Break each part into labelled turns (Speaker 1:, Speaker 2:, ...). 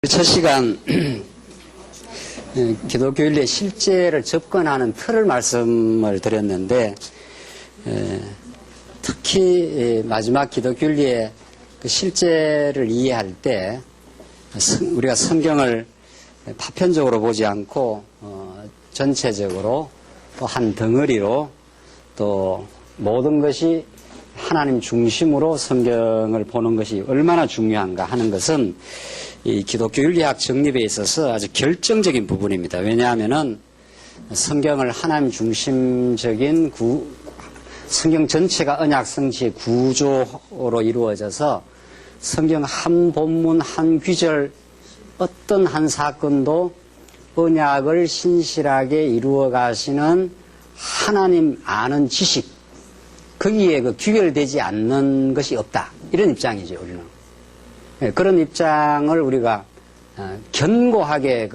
Speaker 1: 첫 시간 기독교윤리의 실제를 접근하는 틀을 말씀을 드렸는데 특히 마지막 기독교윤리의 그 실제를 이해할 때 우리가 성경을 파편적으로 보지 않고 전체적으로 또 한 덩어리로 또 모든 것이 하나님 중심으로 성경을 보는 것이 얼마나 중요한가 하는 것은 이 기독교 윤리학 정립에 있어서 아주 결정적인 부분입니다. 왜냐하면은 성경을 하나님 중심적인 성경 전체가 언약 성취의 구조로 이루어져서 성경 한 본문 한 귀절 어떤 한 사건도 언약을 신실하게 이루어 가시는 하나님 아는 지식 거기에 귀결되지 않는 것이 없다. 이런 입장이죠, 우리는. 그런 입장을 우리가 견고하게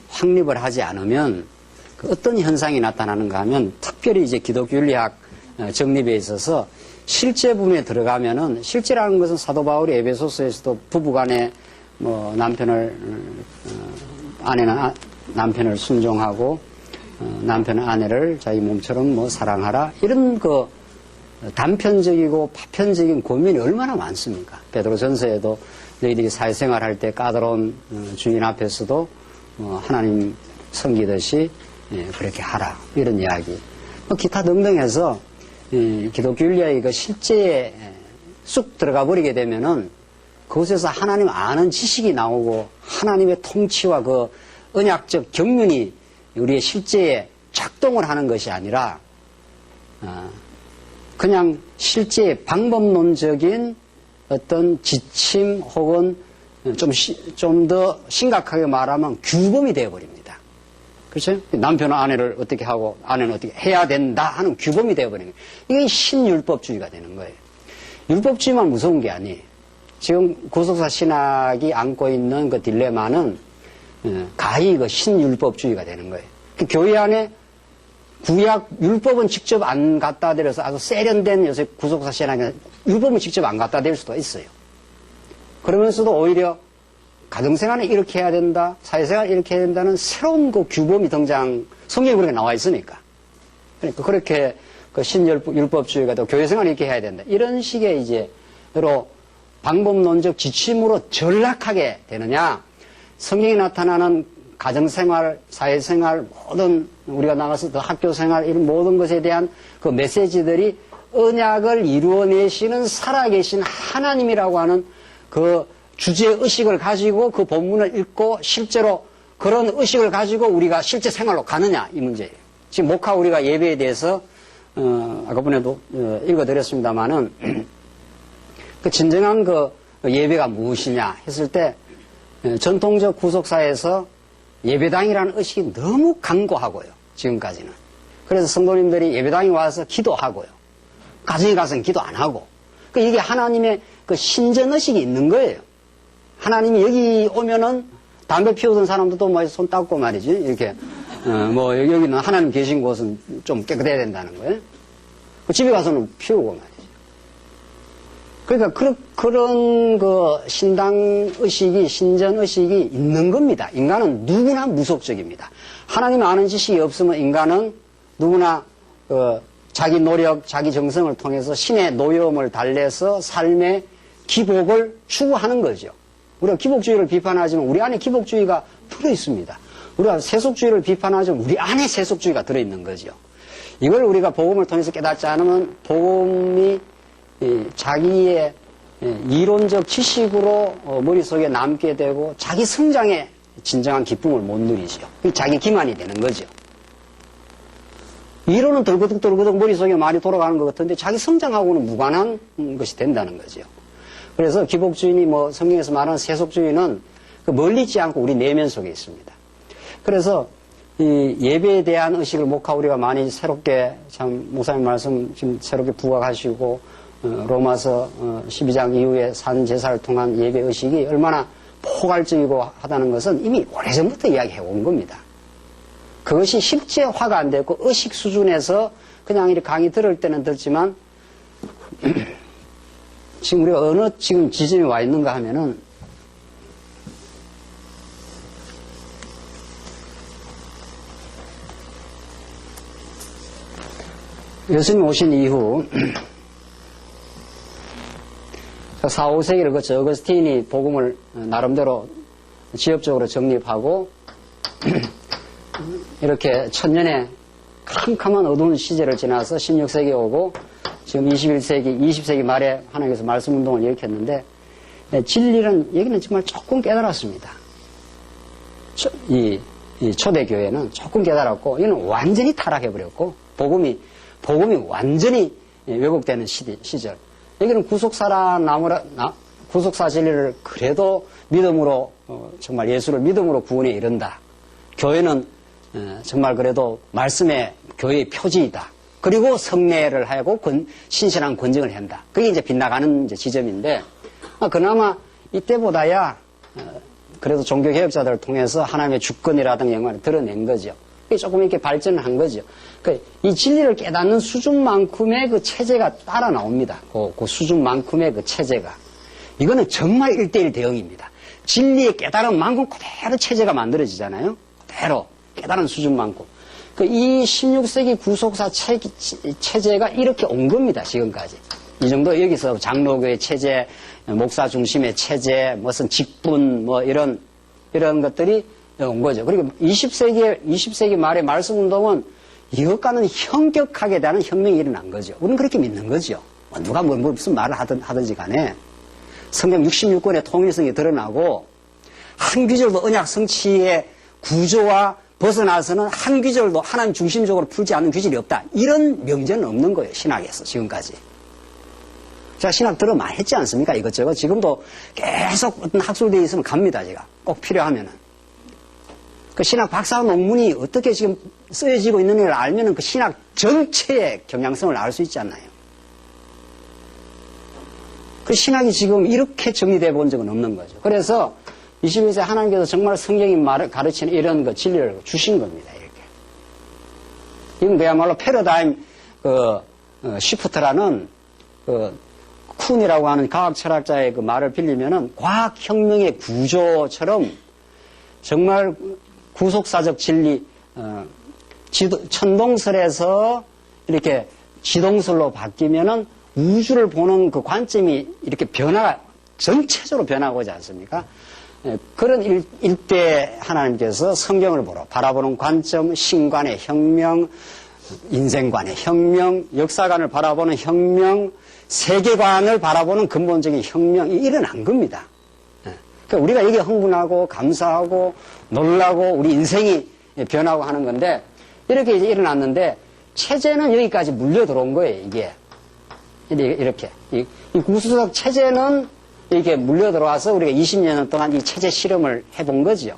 Speaker 1: 확립을 하지 않으면 어떤 현상이 나타나는가 하면 특별히 이제 기독교 윤리학 정립에 있어서 실제 부분에 들어가면은 실제라는 것은 사도 바울이 에베소서에서도 부부간에 아내는 남편을 순종하고 남편은 아내를 자기 몸처럼 사랑하라 이런 단편적이고 파편적인 고민이 얼마나 많습니까? 베드로전서에도 너희들이 사회생활 할 때 까다로운 주인 앞에서도 하나님 섬기듯이 그렇게 하라 이런 이야기. 기타 등등해서 기독교 윤리학의 실제에 쑥 들어가 버리게 되면은 그곳에서 하나님 아는 지식이 나오고 하나님의 통치와 언약적 경륜이 우리의 실제에 작동을 하는 것이 아니라 그냥 실제의 방법론적인 어떤 지침 혹은 좀 더 심각하게 말하면 규범이 되어버립니다. 그렇죠? 남편은 아내를 어떻게 하고 아내는 어떻게 해야 된다 하는 규범이 되어버리는 거예요. 이게 신율법주의가 되는 거예요. 율법주의만 무서운 게 아니에요. 지금 구속사 신학이 안고 있는 그 딜레마는 가히 신율법주의가 되는 거예요. 교회 안에 구약 율법은 직접 안 갖다 대려서 아주 세련된 요새 구속사 신학에 율법은 직접 안 갖다 댈 수도 있어요. 그러면서도 오히려 가정생활에 이렇게 해야 된다, 사회생활 이렇게 해야 된다는 새로운 규범이 성경에 그렇게 나와 있으니까. 그러니까 그렇게 신율법주의가 또 교회생활 이렇게 해야 된다. 이런 식의 여러 방법론적 지침으로 전락하게 되느냐, 성경에 나타나는 가정생활, 사회생활, 모든 우리가 나가서 학교생활 이런 모든 것에 대한 메시지들이 언약을 이루어내시는 살아계신 하나님이라고 하는 주제의식을 가지고 본문을 읽고 실제로 그런 의식을 가지고 우리가 실제 생활로 가느냐 이 문제예요. 지금 목화 우리가 예배에 대해서 아까 전에도 읽어드렸습니다마는 진정한 예배가 무엇이냐 했을 때 전통적 구속사에서 예배당이라는 의식이 너무 강고하고요. 지금까지는. 그래서 성도님들이 예배당에 와서 기도하고요. 가정에 가서는 기도 안 하고. 이게 하나님의 신전의식이 있는 거예요. 하나님이 여기 오면은 담배 피우던 사람들도 손 닦고 말이지. 이렇게, 여기는 하나님 계신 곳은 좀 깨끗해야 된다는 거예요. 집에 가서는 피우고 말이지. 그러니까 그런 신당의식이, 신전의식이 있는 겁니다. 인간은 누구나 무속적입니다. 하나님 아는 지식이 없으면 인간은 누구나 자기 노력, 자기 정성을 통해서 신의 노여움을 달래서 삶의 기복을 추구하는 거죠. 우리가 기복주의를 비판하지만 우리 안에 기복주의가 들어있습니다. 우리가 세속주의를 비판하지만 우리 안에 세속주의가 들어있는 거죠. 이걸 우리가 복음을 통해서 깨닫지 않으면 복음이 자기의 이론적 지식으로 머릿속에 남게 되고 자기 성장에 진정한 기쁨을 못 누리죠. 자기 기만이 되는 거죠. 이론은 덜그덕 머릿속에 많이 돌아가는 것 같은데 자기 성장하고는 무관한 것이 된다는 거죠. 그래서 기복주의니 성경에서 말하는 세속주의는 멀리 있지 않고 우리 내면 속에 있습니다. 그래서 이 예배에 대한 의식을 목화 우리가 많이 새롭게 참 목사님 말씀 지금 새롭게 부각하시고 로마서 12장 이후에 산 제사를 통한 예배 의식이 얼마나 포괄적이고 하다는 것은 이미 오래전부터 이야기해 온 겁니다. 그것이 실제화가 안 됐고 의식 수준에서 그냥 이렇게 강의 들을 때는 듣지만 지금 우리가 어느 지금 지점에 와 있는가 하면은 예수님 오신 이후 4, 5세기를 거쳐 어거스틴이 복음을 나름대로 지엽적으로 정립하고 이렇게 천년의 캄캄한 어두운 시절을 지나서 16세기 오고 지금 21세기, 20세기 말에 하나님께서 말씀운동을 일으켰는데 진리는 여기는 정말 조금 깨달았습니다. 이 초대교회는 조금 깨달았고 이는 완전히 타락해버렸고 복음이 완전히 왜곡되는 시절. 여기는 구속사 진리를 그래도 믿음으로 정말 예수를 믿음으로 구원에 이른다. 교회는 정말 그래도 말씀의 교회의 표지이다. 그리고 성례를 하고 신실한 권증을 한다. 그게 이제 빗나가는 이제 지점인데 그나마 이때보다야 그래도 종교개혁자들을 통해서 하나님의 주권이라든가 영광을 드러낸 거죠. 그게 조금 이렇게 발전한 거죠. 이 진리를 깨닫는 수준만큼의 그 체제가 따라 나옵니다. 그 수준만큼의 그 체제가. 이거는 정말 1:1 대응입니다. 진리의 깨달음만큼 그대로 체제가 만들어지잖아요. 그대로 깨달은 수준만큼. 이 16세기 구속사 체제가 이렇게 온 겁니다. 지금까지. 이 정도 여기서 장로교의 체제, 목사 중심의 체제, 무슨 직분, 뭐 이런 것들이 온 거죠. 그리고 20세기 말에 말씀운동은 이것과는 현격하게 대한 혁명이 일어난 거죠. 우리는 그렇게 믿는 거죠. 누가 무슨 말을 하든지 간에 성경 66권의 통일성이 드러나고 한 귀절도 언약 성취의 구조와 벗어나서는 한 귀절도 하나님 중심적으로 풀지 않는 귀절이 없다. 이런 명제는 없는 거예요. 신학에서 지금까지. 제가 신학 들어 많이 했지 않습니까? 이것저것. 지금도 계속 어떤 학술대에 있으면 갑니다. 제가. 꼭 필요하면은. 그 신학 박사 논문이 어떻게 지금 쓰여지고 있는지를 알면은 그 신학 전체의 경향성을 알 수 있지 않나요? 그 신학이 지금 이렇게 정리되어 본 적은 없는 거죠. 그래서 21세기 하나님께서 정말 성경이 가르치는 이런 그 진리를 주신 겁니다. 이렇게. 이건 그야말로 패러다임 시프트라는 쿤이라고 하는 과학 철학자의 그 말을 빌리면은 과학혁명의 구조처럼 정말 구속사적 진리, 천동설에서 이렇게 지동설로 바뀌면은 우주를 보는 그 관점이 이렇게 전체적으로 변화하고자 않습니까? 그런 일대 하나님께서 성경을 바라보는 관점, 신관의 혁명, 인생관의 혁명, 역사관을 바라보는 혁명, 세계관을 바라보는 근본적인 혁명이 일어난 겁니다. 그러니까 우리가 여기에 흥분하고 감사하고 놀라고 우리 인생이 변하고 하는 건데 이렇게 이제 일어났는데 체제는 여기까지 물려 들어온 거예요. 이게 이렇게 이 구수적 체제는 이렇게 물려 들어와서 우리가 20년 동안 이 체제 실험을 해본 거죠.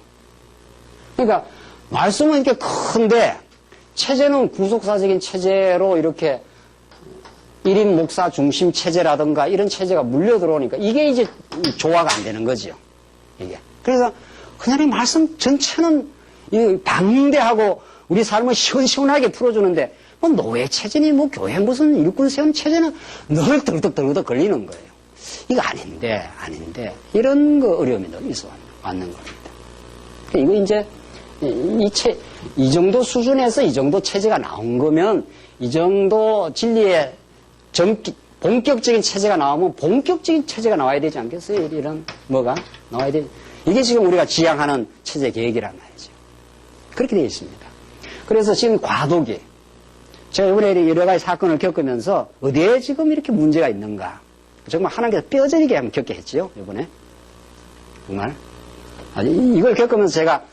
Speaker 1: 그러니까 말씀은 이렇게 큰데 체제는 구속사적인 체제로 이렇게 1인 목사 중심 체제라든가 이런 체제가 물려 들어오니까 이게 이제 조화가 안 되는 거죠. 이게. 그래서 그냥 이 말씀 전체는 방대하고 우리 삶을 시원시원하게 풀어주는데 뭐 노예 체제니 뭐 교회 무슨 일꾼 세운 체제는 늘 덜덕덜덕 걸리는 거예요. 이거 아닌데 이런 거 어려움이 너무 있어 왔는 겁니다. 이거 이제 이 정도 수준에서 이 정도 체제가 나온 거면 이 정도 진리의 본격적인 체제가 나오면 본격적인 체제가 나와야 되지 않겠어요? 이런 뭐가 나와야 되지. 이게 지금 우리가 지향하는 체제 계획이란 말이죠. 그렇게 되어 있습니다. 그래서 지금 과도기. 제가 이번에 여러 가지 사건을 겪으면서 어디에 지금 이렇게 문제가 있는가. 정말 하나님께서 뼈저리게 한번 겪게 했지요. 이번에. 정말. 이걸 겪으면서 제가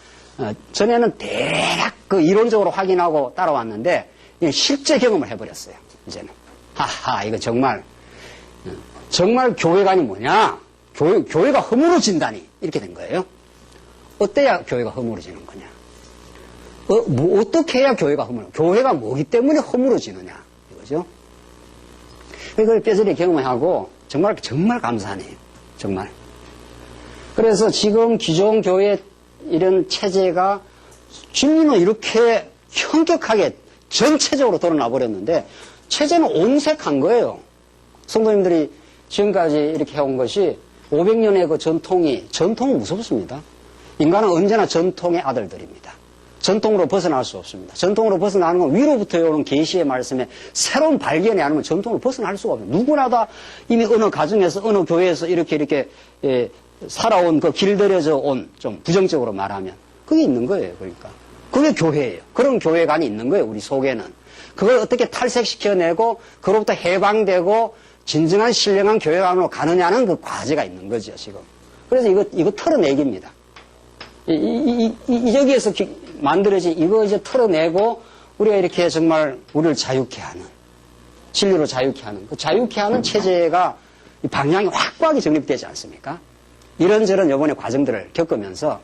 Speaker 1: 전에는 대략 그 이론적으로 확인하고 따라왔는데 실제 경험을 해버렸어요. 이제는. 하하, 이거 정말 교회관이 뭐냐? 교회가 허물어진다니. 이렇게 된 거예요. 어때야 교회가 허물어지는 거냐? 어떻게 해야 교회가 교회가 뭐기 때문에 허물어지느냐? 이거죠. 그걸 뼈저리 경험하고 정말 감사하네요. 정말. 그래서 지금 기존 교회 이런 체제가 진리는 이렇게 현격하게 전체적으로 드러나 버렸는데 체제는 온색한 거예요. 성도님들이 지금까지 이렇게 해온 것이 500년의 그 전통은 무섭습니다. 인간은 언제나 전통의 아들들입니다. 전통으로 벗어날 수 없습니다. 전통으로 벗어나는 건 위로부터 오는 계시의 말씀에 새로운 발견이 아니면 전통으로 벗어날 수가 없어요. 누구나 다 이미 어느 가정에서 어느 교회에서 이렇게 살아온 그 길들여져 온, 좀 부정적으로 말하면 그게 있는 거예요. 그러니까 그게 교회예요. 그런 교회관이 있는 거예요. 우리 속에는. 그걸 어떻게 탈색시켜내고 그로부터 해방되고 진정한 신령한 교회관으로 가느냐는 그 과제가 있는 거죠. 지금. 그래서 이거 털어내기입니다. 여기에서 만들어진 이거 이제 털어내고 우리가 이렇게 정말 우리를 자유케 하는, 진리로 자유케 하는, 그 자유케 하는 체제가 방향이 확고하게 정립되지 않습니까? 이런저런 요번에 과정들을 겪으면서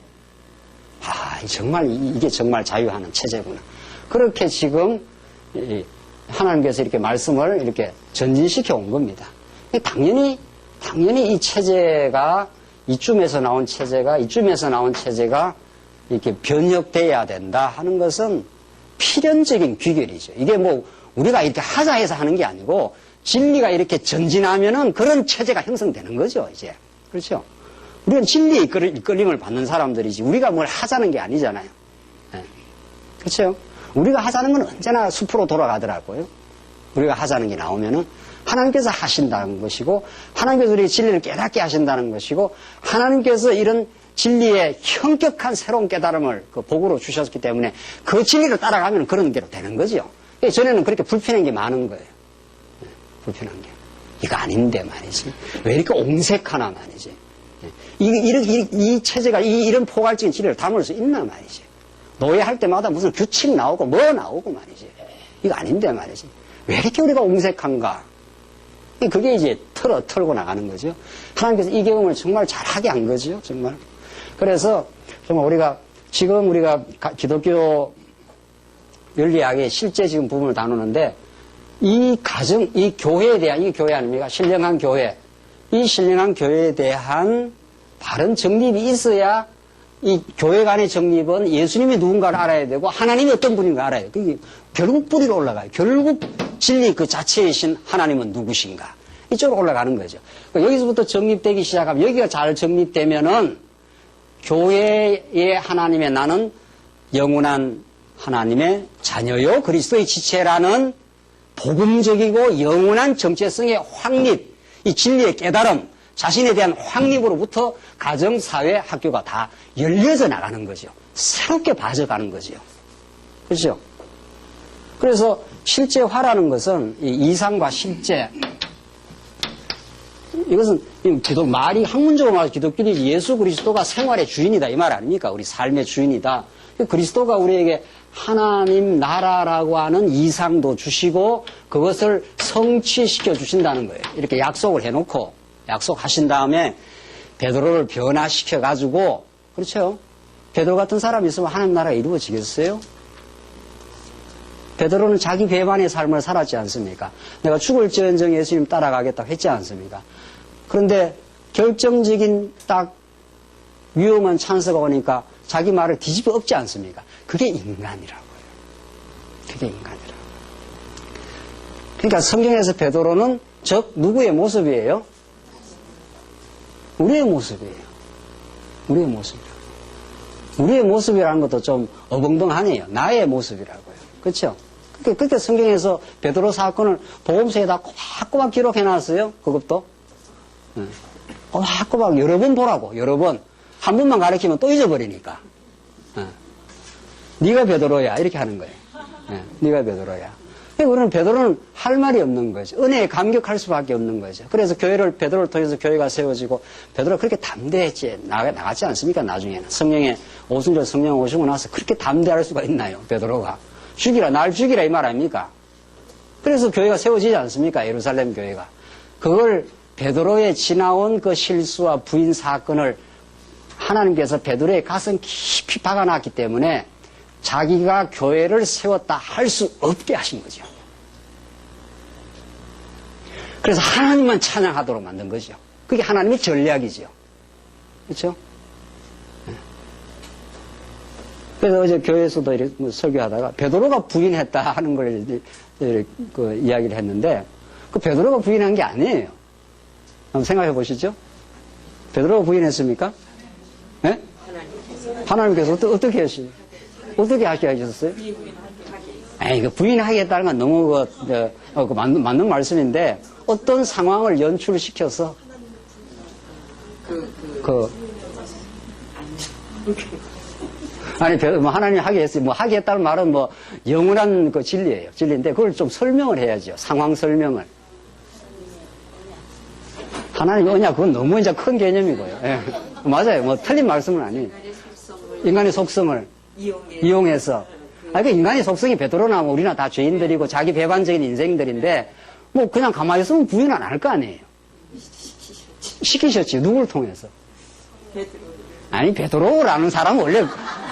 Speaker 1: 정말 이게 정말 자유하는 체제구나. 그렇게 지금 하나님께서 이렇게 말씀을 이렇게 전진시켜 온 겁니다. 당연히 이 체제가 이쯤에서 나온 체제가 이렇게 변혁돼야 된다 하는 것은 필연적인 귀결이죠. 이게 뭐 우리가 이렇게 하자 해서 하는 게 아니고 진리가 이렇게 전진하면은 그런 체제가 형성되는 거죠, 이제. 그렇죠? 우리는 진리의 이끌림을 받는 사람들이지 우리가 뭘 하자는 게 아니잖아요. 네. 그렇죠? 우리가 하자는 건 언제나 숲으로 돌아가더라고요. 우리가 하자는 게 나오면은 하나님께서 하신다는 것이고 하나님께서 우리 진리를 깨닫게 하신다는 것이고 하나님께서 이런 진리의 현격한 새로운 깨달음을 그 복으로 주셨기 때문에 그 진리를 따라가면 그런 대로 되는 거죠. 전에는 그렇게 불편한 게 많은 거예요. 네, 불편한 게. 이거 아닌데 말이지. 왜 이렇게 옹색하나 말이지. 이 체제가 이런 포괄적인 진리를 담을 수 있나 말이지. 노예할 때마다 무슨 규칙 나오고 뭐 나오고 말이지. 이거 아닌데 말이지. 왜 이렇게 우리가 옹색한가? 그게 이제 털고 나가는 거죠. 하나님께서 이 경험을 정말 잘하게 한 거죠. 정말. 그래서 정말 지금 우리가 기독교 윤리학의 실제 지금 부분을 다루는데 이 교회에 대한, 이 교회 아닙니까? 신령한 교회. 이 신령한 교회에 대한 바른 정립이 있어야 이 교회 간의 정립은 예수님이 누군가를 알아야 되고 하나님이 어떤 분인가 알아야 돼요. 그게 결국 뿌리로 올라가요. 결국 진리 그 자체이신 하나님은 누구신가. 이쪽으로 올라가는 거죠. 그러니까 여기서부터 정립되기 시작하면 여기가 잘 정립되면은 교회의 하나님의 나는 영원한 하나님의 자녀요 그리스도의 지체라는 복음적이고 영원한 정체성의 확립, 이 진리의 깨달음, 자신에 대한 확립으로부터 가정, 사회, 학교가 다 열려져 나가는 거죠. 새롭게 봐져가는 거죠. 그렇죠? 그래서 실제화라는 것은 이 이상과 실제, 이것은 말이 학문적으로 말해서 기독교인이 예수 그리스도가 생활의 주인이다 이 말 아닙니까? 우리 삶의 주인이다. 그리스도가 우리에게 하나님 나라라고 하는 이상도 주시고 그것을 성취시켜 주신다는 거예요. 이렇게 약속을 해놓고 약속하신 다음에 베드로를 변화시켜 가지고, 그렇죠? 베드로 같은 사람이 있으면 하나님 나라가 이루어지겠어요? 베드로는 자기 배반의 삶을 살았지 않습니까? 내가 죽을지언정 예수님 따라가겠다고 했지 않습니까? 그런데 결정적인 딱 위험한 찬스가 오니까 자기 말을 뒤집어 엎지 않습니까? 그게 인간이라고요. 그게 인간이라고요. 그러니까 성경에서 베드로는 즉 누구의 모습이에요? 우리의 모습이에요. 우리의 모습이라고. 우리의 모습이라는 것도 좀 어벙벙하네요. 나의 모습이라고요. 그렇죠? 그렇게 성경에서 베드로 사건을 복음서에다 꼬박꼬박 기록해놨어요. 그것도. 꼬박꼬박 여러 번 보라고. 여러 번. 한 번만 가르치면 또 잊어버리니까. 네가 베드로야 이렇게 하는 거예요. 네가 베드로야. 우리는 베드로는 할 말이 없는 거죠. 은혜에 감격할 수밖에 없는 거죠. 그래서 베드로를 통해서 교회가 세워지고 베드로가 그렇게 담대했지 나갔지 않습니까? 나중에는 성령의 오순절 성령 오시고 나서 그렇게 담대할 수가 있나요? 베드로가 날 죽이라 이 말 아닙니까? 그래서 교회가 세워지지 않습니까? 예루살렘 교회가. 그걸 베드로의 지나온 그 실수와 부인 사건을 하나님께서 베드로의 가슴 깊이 박아놨기 때문에 자기가 교회를 세웠다 할 수 없게 하신 거죠. 그래서 하나님만 찬양하도록 만든 거죠. 그게 하나님의 전략이죠. 그렇죠? 그래서 어제 교회에서도 이렇게 설교하다가 베드로가 부인했다 하는 걸 이야기를 했는데 그 베드로가 부인한 게 아니에요. 한번 생각해 보시죠. 베드로가 부인했습니까? 네? 하나님께서 어떻게 하시죠? 어떻게 하게 하셨어요? 에이, 그 부인하겠다는 건 너무 맞는 말씀인데, 어떤 상황을 연출시켜서, 아니, 뭐 하나님이 하게 했어요. 뭐 하게 했다는 말은 뭐 영원한 그 진리예요. 진리인데, 그걸 좀 설명을 해야죠. 상황 설명을. 하나님 언약, 그건 너무 이제 큰 개념이고요. 예. 맞아요. 뭐 틀린 말씀은 아니에요. 인간의 속성을 이용해서. 그 인간의 속성이 베드로 나오면 우리나 다 죄인들이고 자기 배반적인 인생들인데, 뭐 그냥 가만히 있으면 부인 안 할 거 아니에요. 시키셨지. 누굴 통해서? 아니, 베드로라는 사람은 원래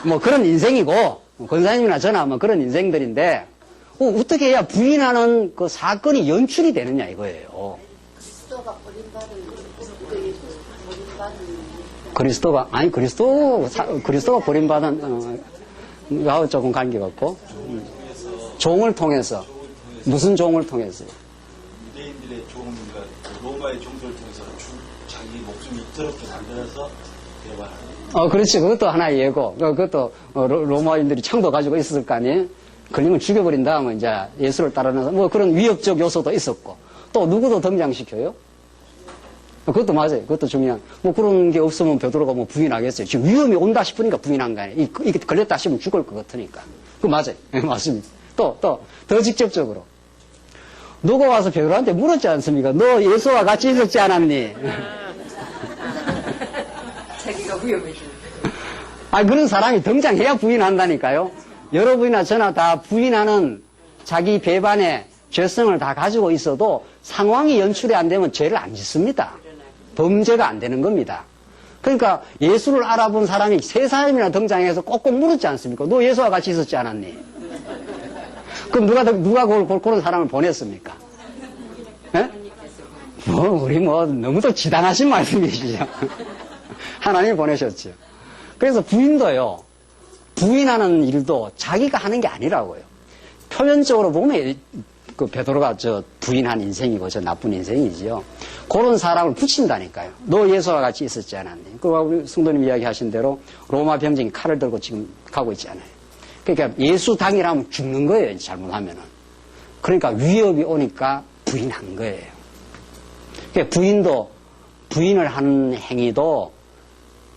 Speaker 1: 뭐 그런 인생이고, 권사님이나 저나 뭐 그런 인생들인데, 어떻게 해야 부인하는 그 사건이 연출이 되느냐 이거예요. 그리스도가 버림받은, 가 조금 관계가 없고, 종을 통해서, 무슨 종을 통해서요?
Speaker 2: 유대인들의 종과 로마의 종들을 통해서 자기 목숨이 더럽게 만들어서 대화하는.
Speaker 1: 그렇지. 그것도 하나의 예고. 그것도 로마인들이 창도 가지고 있었을 거 아니에요? 걸리면 죽여버린 다음에 이제 예수를 따르는, 뭐 그런 위협적 요소도 있었고, 또 누구도 등장시켜요? 그것도 맞아요. 그것도 중요한. 뭐 그런 게 없으면 베드로가 뭐 부인하겠어요. 지금 위험이 온다 싶으니까 부인한 거 아니에요. 이게 걸렸다 싶으면 죽을 것 같으니까. 그거 맞아요. 네, 맞습니다. 더 직접적으로. 누가 와서 베드로한테 물었지 않습니까? 너 예수와 같이 있었지 않았니?
Speaker 3: 자기가 위험해지는.
Speaker 1: 그런 사람이 등장해야 부인한다니까요. 여러분이나 저나 다 부인하는 자기 배반의 죄성을 다 가지고 있어도 상황이 연출이 안 되면 죄를 안 짓습니다. 범죄가 안 되는 겁니다. 그러니까 예수를 알아본 사람이 세 사람이나 등장해서 꼭꼭 물었지 않습니까? 너 예수와 같이 있었지 않았니? 그럼 누가 그런 사람을 보냈습니까? 예? 우리 너무도 지당하신 말씀이시죠. 하나님이 보내셨죠. 그래서 부인도요, 부인하는 일도 자기가 하는 게 아니라고요. 표면적으로 보면 그 베드로가 부인한 인생이고 나쁜 인생이지요. 그런 사람을 붙인다니까요. 너 예수와 같이 있었지 않았니? 그 우리 성도님 이야기하신 대로 로마 병정이 칼을 들고 지금 가고 있지 않아요. 그러니까 예수 당이라면 죽는 거예요. 잘못하면은. 그러니까 위협이 오니까 부인한 거예요. 그러니까 부인을 하는 행위도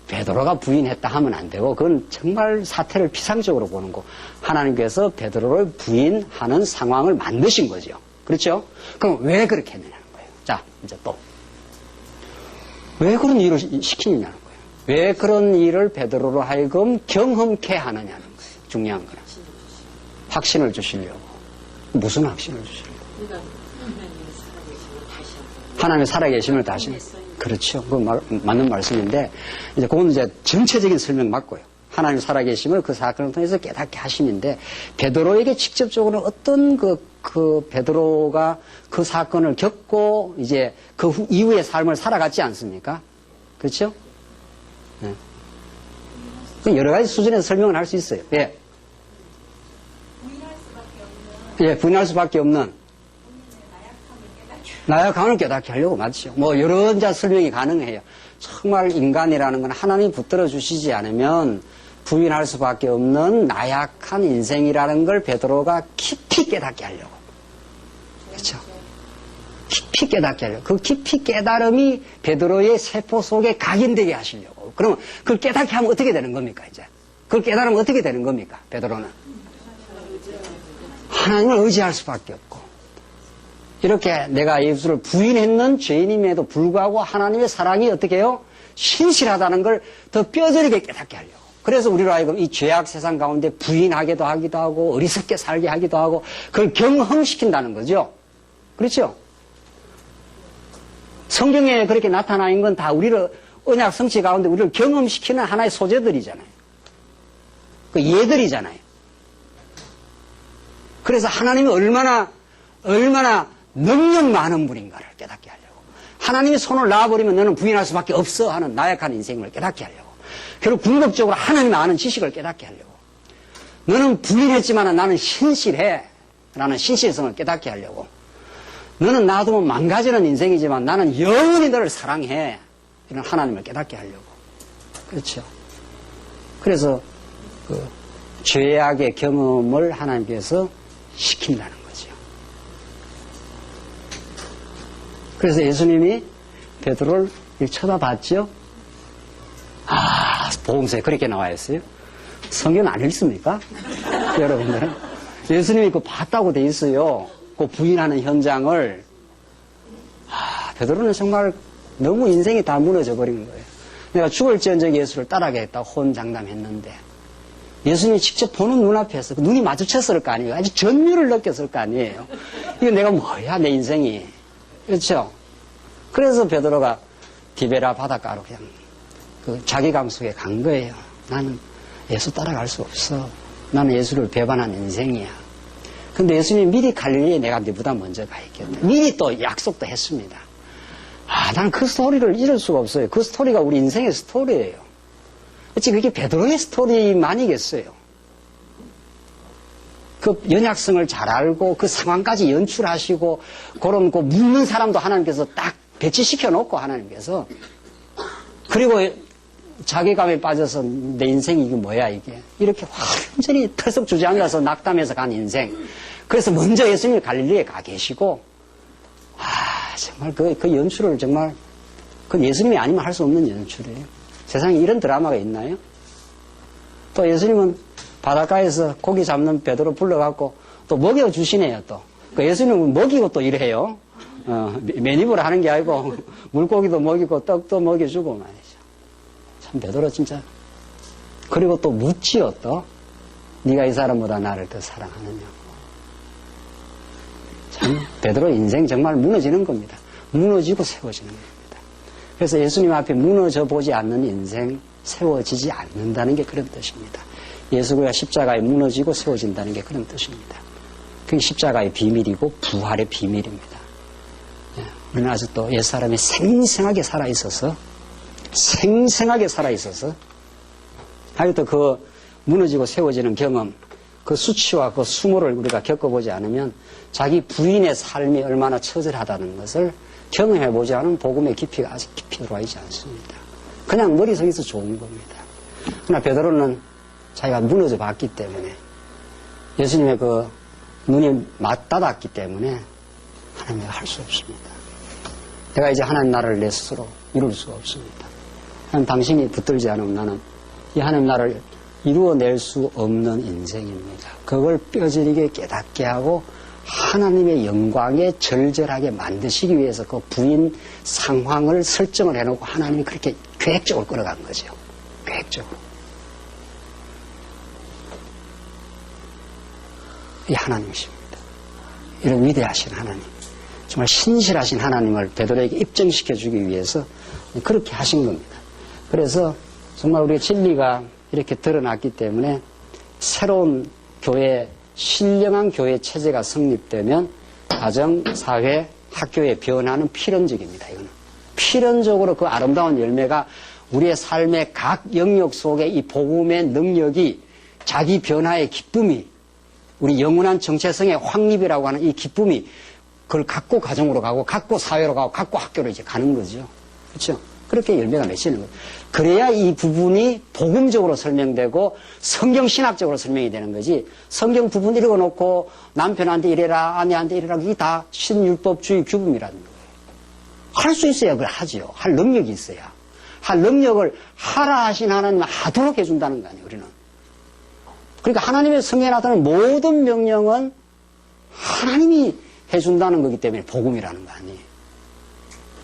Speaker 1: 베드로가 부인했다 하면 안 되고, 그건 정말 사태를 피상적으로 보는 거. 하나님께서 베드로를 부인하는 상황을 만드신 거죠. 그렇죠? 그럼 왜 그렇게 했느냐는 거예요. 자, 이제 또. 왜 그런 일을 시키느냐는 거예요. 왜 그런 일을 베드로로 하여금 경험케 하느냐는 거예요. 중요한 거는. 확신을 주시려고. 무슨 확신을 주시려고? 하나님의 살아계심을 다시. 그렇죠. 그건 맞는 말씀인데, 그건 전체적인 설명 맞고요. 하나님 살아계심을 그 사건을 통해서 깨닫게 하심인데, 베드로에게 직접적으로 어떤 베드로가 그 사건을 겪고, 그 이후의 삶을 살아갔지 않습니까? 그렇죠? 네. 여러 가지 수준에서 설명을 할 수 있어요. 예. 부인할 수밖에 없는. 나약함을 깨닫게 하려고 맞죠. 여러 설명이 가능해요. 정말 인간이라는 건 하나님이 붙들어 주시지 않으면 부인할 수밖에 없는 나약한 인생이라는 걸 베드로가 깊이 깨닫게 하려고. 그렇죠? 깊이 깨닫게 하려고. 그 깊이 깨달음이 베드로의 세포 속에 각인되게 하시려고. 그러면 그걸 깨닫게 하면 어떻게 되는 겁니까, 이제? 그걸 깨달으면 어떻게 되는 겁니까, 베드로는? 하나님을 의지할 수밖에 없고. 이렇게 내가 예수를 부인했는 죄인임에도 불구하고 하나님의 사랑이 어떻게 해요? 신실하다는 걸 더 뼈저리게 깨닫게 하려고. 그래서 우리로 하여금 이 죄악 세상 가운데 부인하기도 하기도 하고 어리석게 살게 하기도 하고 그걸 경험시킨다는 거죠. 그렇죠? 성경에 그렇게 나타나 있는 건 다 우리를 언약 성취 가운데 우리를 경험시키는 하나의 소재들이잖아요. 그 예들이잖아요. 그래서 하나님이 얼마나 능력 많은 분인가를 깨닫게 하려고. 하나님이 손을 놔버리면 너는 부인할 수밖에 없어 하는 나약한 인생을 깨닫게 하려고. 결국 궁극적으로 하나님이 아는 지식을 깨닫게 하려고. 너는 부인했지만 나는 신실해 라는 신실성을 깨닫게 하려고. 너는 놔두면 망가지는 인생이지만 나는 영원히 너를 사랑해 이런 하나님을 깨닫게 하려고. 그렇죠. 그래서 죄악의 경험을 하나님께서 시킨다는 거죠. 그래서 예수님이 베드로를 쳐다봤죠. 복음서에 그렇게 나와 있어요. 성경 안 읽습니까? 여러분들은 예수님이 그 봤다고 돼 있어요. 그 부인하는 현장을. 베드로는 정말 너무 인생이 다 무너져 버린 거예요. 내가 죽을지언정 예수를 따라가겠다고 혼장담했는데 예수님이 직접 보는 눈앞에서 눈이 마주쳤을 거 아니에요. 아주 전율을 느꼈을 거 아니에요. 이거 내가 뭐야 내 인생이. 그렇죠? 그래서 베드로가 디베라 바닷가로 그냥 그 자기감 속에 간 거예요. 나는 예수 따라갈 수 없어. 나는 예수를 배반한 인생이야. 근데 예수님이 미리 갈릴리에 내가 너보다 먼저 가 있겠다. 미리 또 약속도 했습니다. 난 그 스토리를 잊을 수가 없어요. 그 스토리가 우리 인생의 스토리예요. 어찌 그게 베드로의 스토리만이겠어요. 그 연약성을 잘 알고 그 상황까지 연출하시고 그런 그 묻는 사람도 하나님께서 딱 배치시켜 놓고 하나님께서 그리고 자괴감에 빠져서 내 인생이 이게 뭐야 이게 이렇게 완전히 털썩 주저앉아서 낙담해서 간 인생. 그래서 먼저 예수님이 갈릴리에 가 계시고 정말 그 연출을 정말 그 예수님이 아니면 할 수 없는 연출이에요. 세상에 이런 드라마가 있나요? 또 예수님은 바닷가에서 고기 잡는 베드로 불러갖고 또 먹여주시네요 또. 그 예수님은 먹이고 또 이래요. 매입을 하는 게 아니고 물고기도 먹이고 떡도 먹여주고 말이죠. 참 베드로 진짜. 그리고 또 묻지요 또. 네가 이 사람보다 나를 더 사랑하느냐고. 참 베드로 인생 정말 무너지는 겁니다. 무너지고 세워지는 겁니다. 그래서 예수님 앞에 무너져 보지 않는 인생 세워지지 않는다는 게 그런 뜻입니다. 예수가 십자가에 무너지고 세워진다는 게 그런 뜻입니다. 그게 십자가의 비밀이고 부활의 비밀입니다. 우리는 아직도 옛사람이 생생하게 살아있어서 하여튼 그 무너지고 세워지는 경험 그 수치와 그 수모를 우리가 겪어보지 않으면 자기 부인의 삶이 얼마나 처절하다는 것을 경험해보지 않으면 복음의 깊이가 아직 깊이 들어와 있지 않습니다. 그냥 머릿속에서 좋은 겁니다. 그러나 베드로는 자기가 무너져 봤기 때문에 예수님의 그 눈이 맞닿았기 때문에 하나님이 할 수 없습니다. 내가 이제 하나님 나라를 내 스스로 이룰 수가 없습니다. 하나님 당신이 붙들지 않으면 나는 이 하나님 나라를 이루어낼 수 없는 인생입니다. 그걸 뼈저리게 깨닫게 하고 하나님의 영광에 절절하게 만드시기 위해서 그 부인 상황을 설정을 해놓고 하나님이 그렇게 계획적으로 끌어간 거죠. 계획적으로. 이 하나님이십니다. 이런 위대하신 하나님. 정말 신실하신 하나님을 베드로에게 입증시켜주기 위해서 그렇게 하신 겁니다. 그래서 정말 우리의 진리가 이렇게 드러났기 때문에 새로운 교회, 신령한 교회 체제가 성립되면 가정, 사회, 학교의 변화는 필연적입니다. 이거는 필연적으로 그 아름다운 열매가 우리의 삶의 각 영역 속에 이 복음의 능력이 자기 변화의 기쁨이 우리 영원한 정체성의 확립이라고 하는 이 기쁨이 그걸 갖고 가정으로 가고 갖고 사회로 가고 갖고 학교로 이제 가는 거죠. 그렇죠? 그렇게 열매가 맺히는 거예요. 그래야 이 부분이 복음적으로 설명되고 성경신학적으로 설명이 되는 거지 성경 부분 읽어놓고 남편한테 이래라 아내한테 이래라 이게 다 신율법주의 규범이라는 거예요. 할 수 있어야 그걸 하지요. 할 능력이 있어야. 할 능력을 하라 하신 하나님은 하도록 해준다는 거 아니에요. 우리는. 그러니까 하나님의 성경에 나타나는 모든 명령은 하나님이 해준다는 거기 때문에 복음이라는 거 아니에요.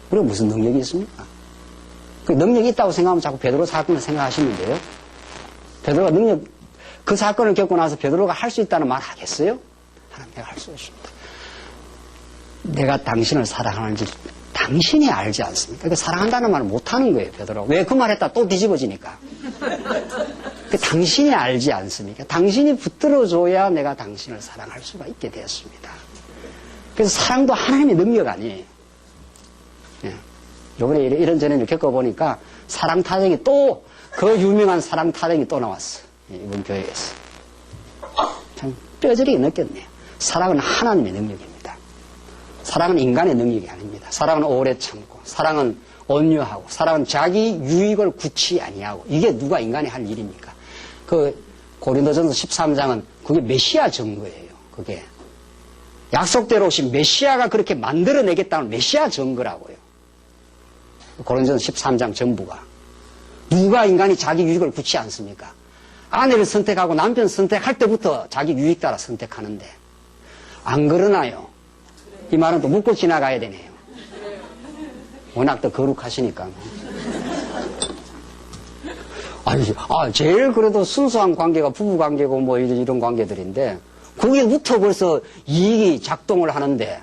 Speaker 1: 그리고 무슨 능력이 있습니까? 그 능력이 있다고 생각하면 자꾸 베드로 사건을 생각하시는데요. 베드로가 그 사건을 겪고 나서 베드로가 할 수 있다는 말 하겠어요? 하나님 내가 할 수 없습니다. 내가 당신을 사랑하는지 당신이 알지 않습니까? 그러니까 사랑한다는 말을 못하는 거예요, 베드로가. 왜 그 말 했다 또 뒤집어지니까. 당신이 알지 않습니까? 당신이 붙들어줘야 내가 당신을 사랑할 수가 있게 되었습니다. 그래서 사랑도 하나님의 능력 아니에요. 예. 요번에 이런저런 일 겪어보니까 사랑 타령이 또, 그 유명한 사랑 타령이 또 나왔어. 이번 교회에서. 참 뼈저리게 느꼈네요. 사랑은 하나님의 능력입니다. 사랑은 인간의 능력이 아닙니다. 사랑은 오래 참고, 사랑은 온유하고, 사랑은 자기 유익을 굳이 아니하고, 이게 누가 인간이 할 일입니까? 그 고린도전서 13장은 그게 메시아 증거예요. 그게. 약속대로 오신 메시아가 그렇게 만들어내겠다는 메시아 증거라고요. 고린도전서 13장 전부가. 누가 인간이 자기 유익을 굳지 않습니까? 아내를 선택하고 남편 선택할 때부터 자기 유익 따라 선택하는데 안 그러나요? 이 말은 또 묻고 지나가야 되네요. 워낙 더 거룩하시니까. 제일 그래도 순수한 관계가 부부 관계고 뭐 이런 관계들인데 거기부터 벌써 이익이 작동을 하는데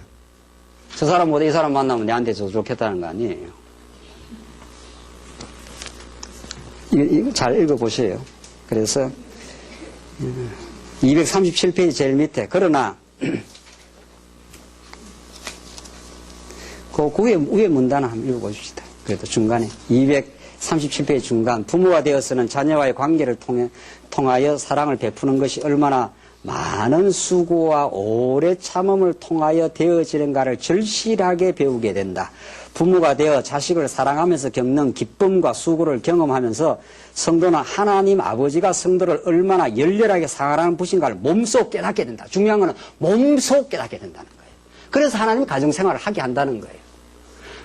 Speaker 1: 저 사람보다 이 사람 만나면 내한테 더 좋겠다는 거 아니에요. 이거 잘 읽어보세요. 그래서 237페이지 제일 밑에 그러나 그 위에 문단 한번 읽어보십시다. 그래도 중간에 237페이지 중간 부모가 되어서는 자녀와의 관계를 통하여 사랑을 베푸는 것이 얼마나 많은 수고와 오래 참음을 통하여 되어지는가를 절실하게 배우게 된다. 부모가 되어 자식을 사랑하면서 겪는 기쁨과 수고를 경험하면서 성도는 하나님 아버지가 성도를 얼마나 열렬하게 사랑하는 분인가를 몸소 깨닫게 된다. 중요한 것은 몸소 깨닫게 된다는 거예요. 그래서 하나님이 가정생활을 하게 한다는 거예요.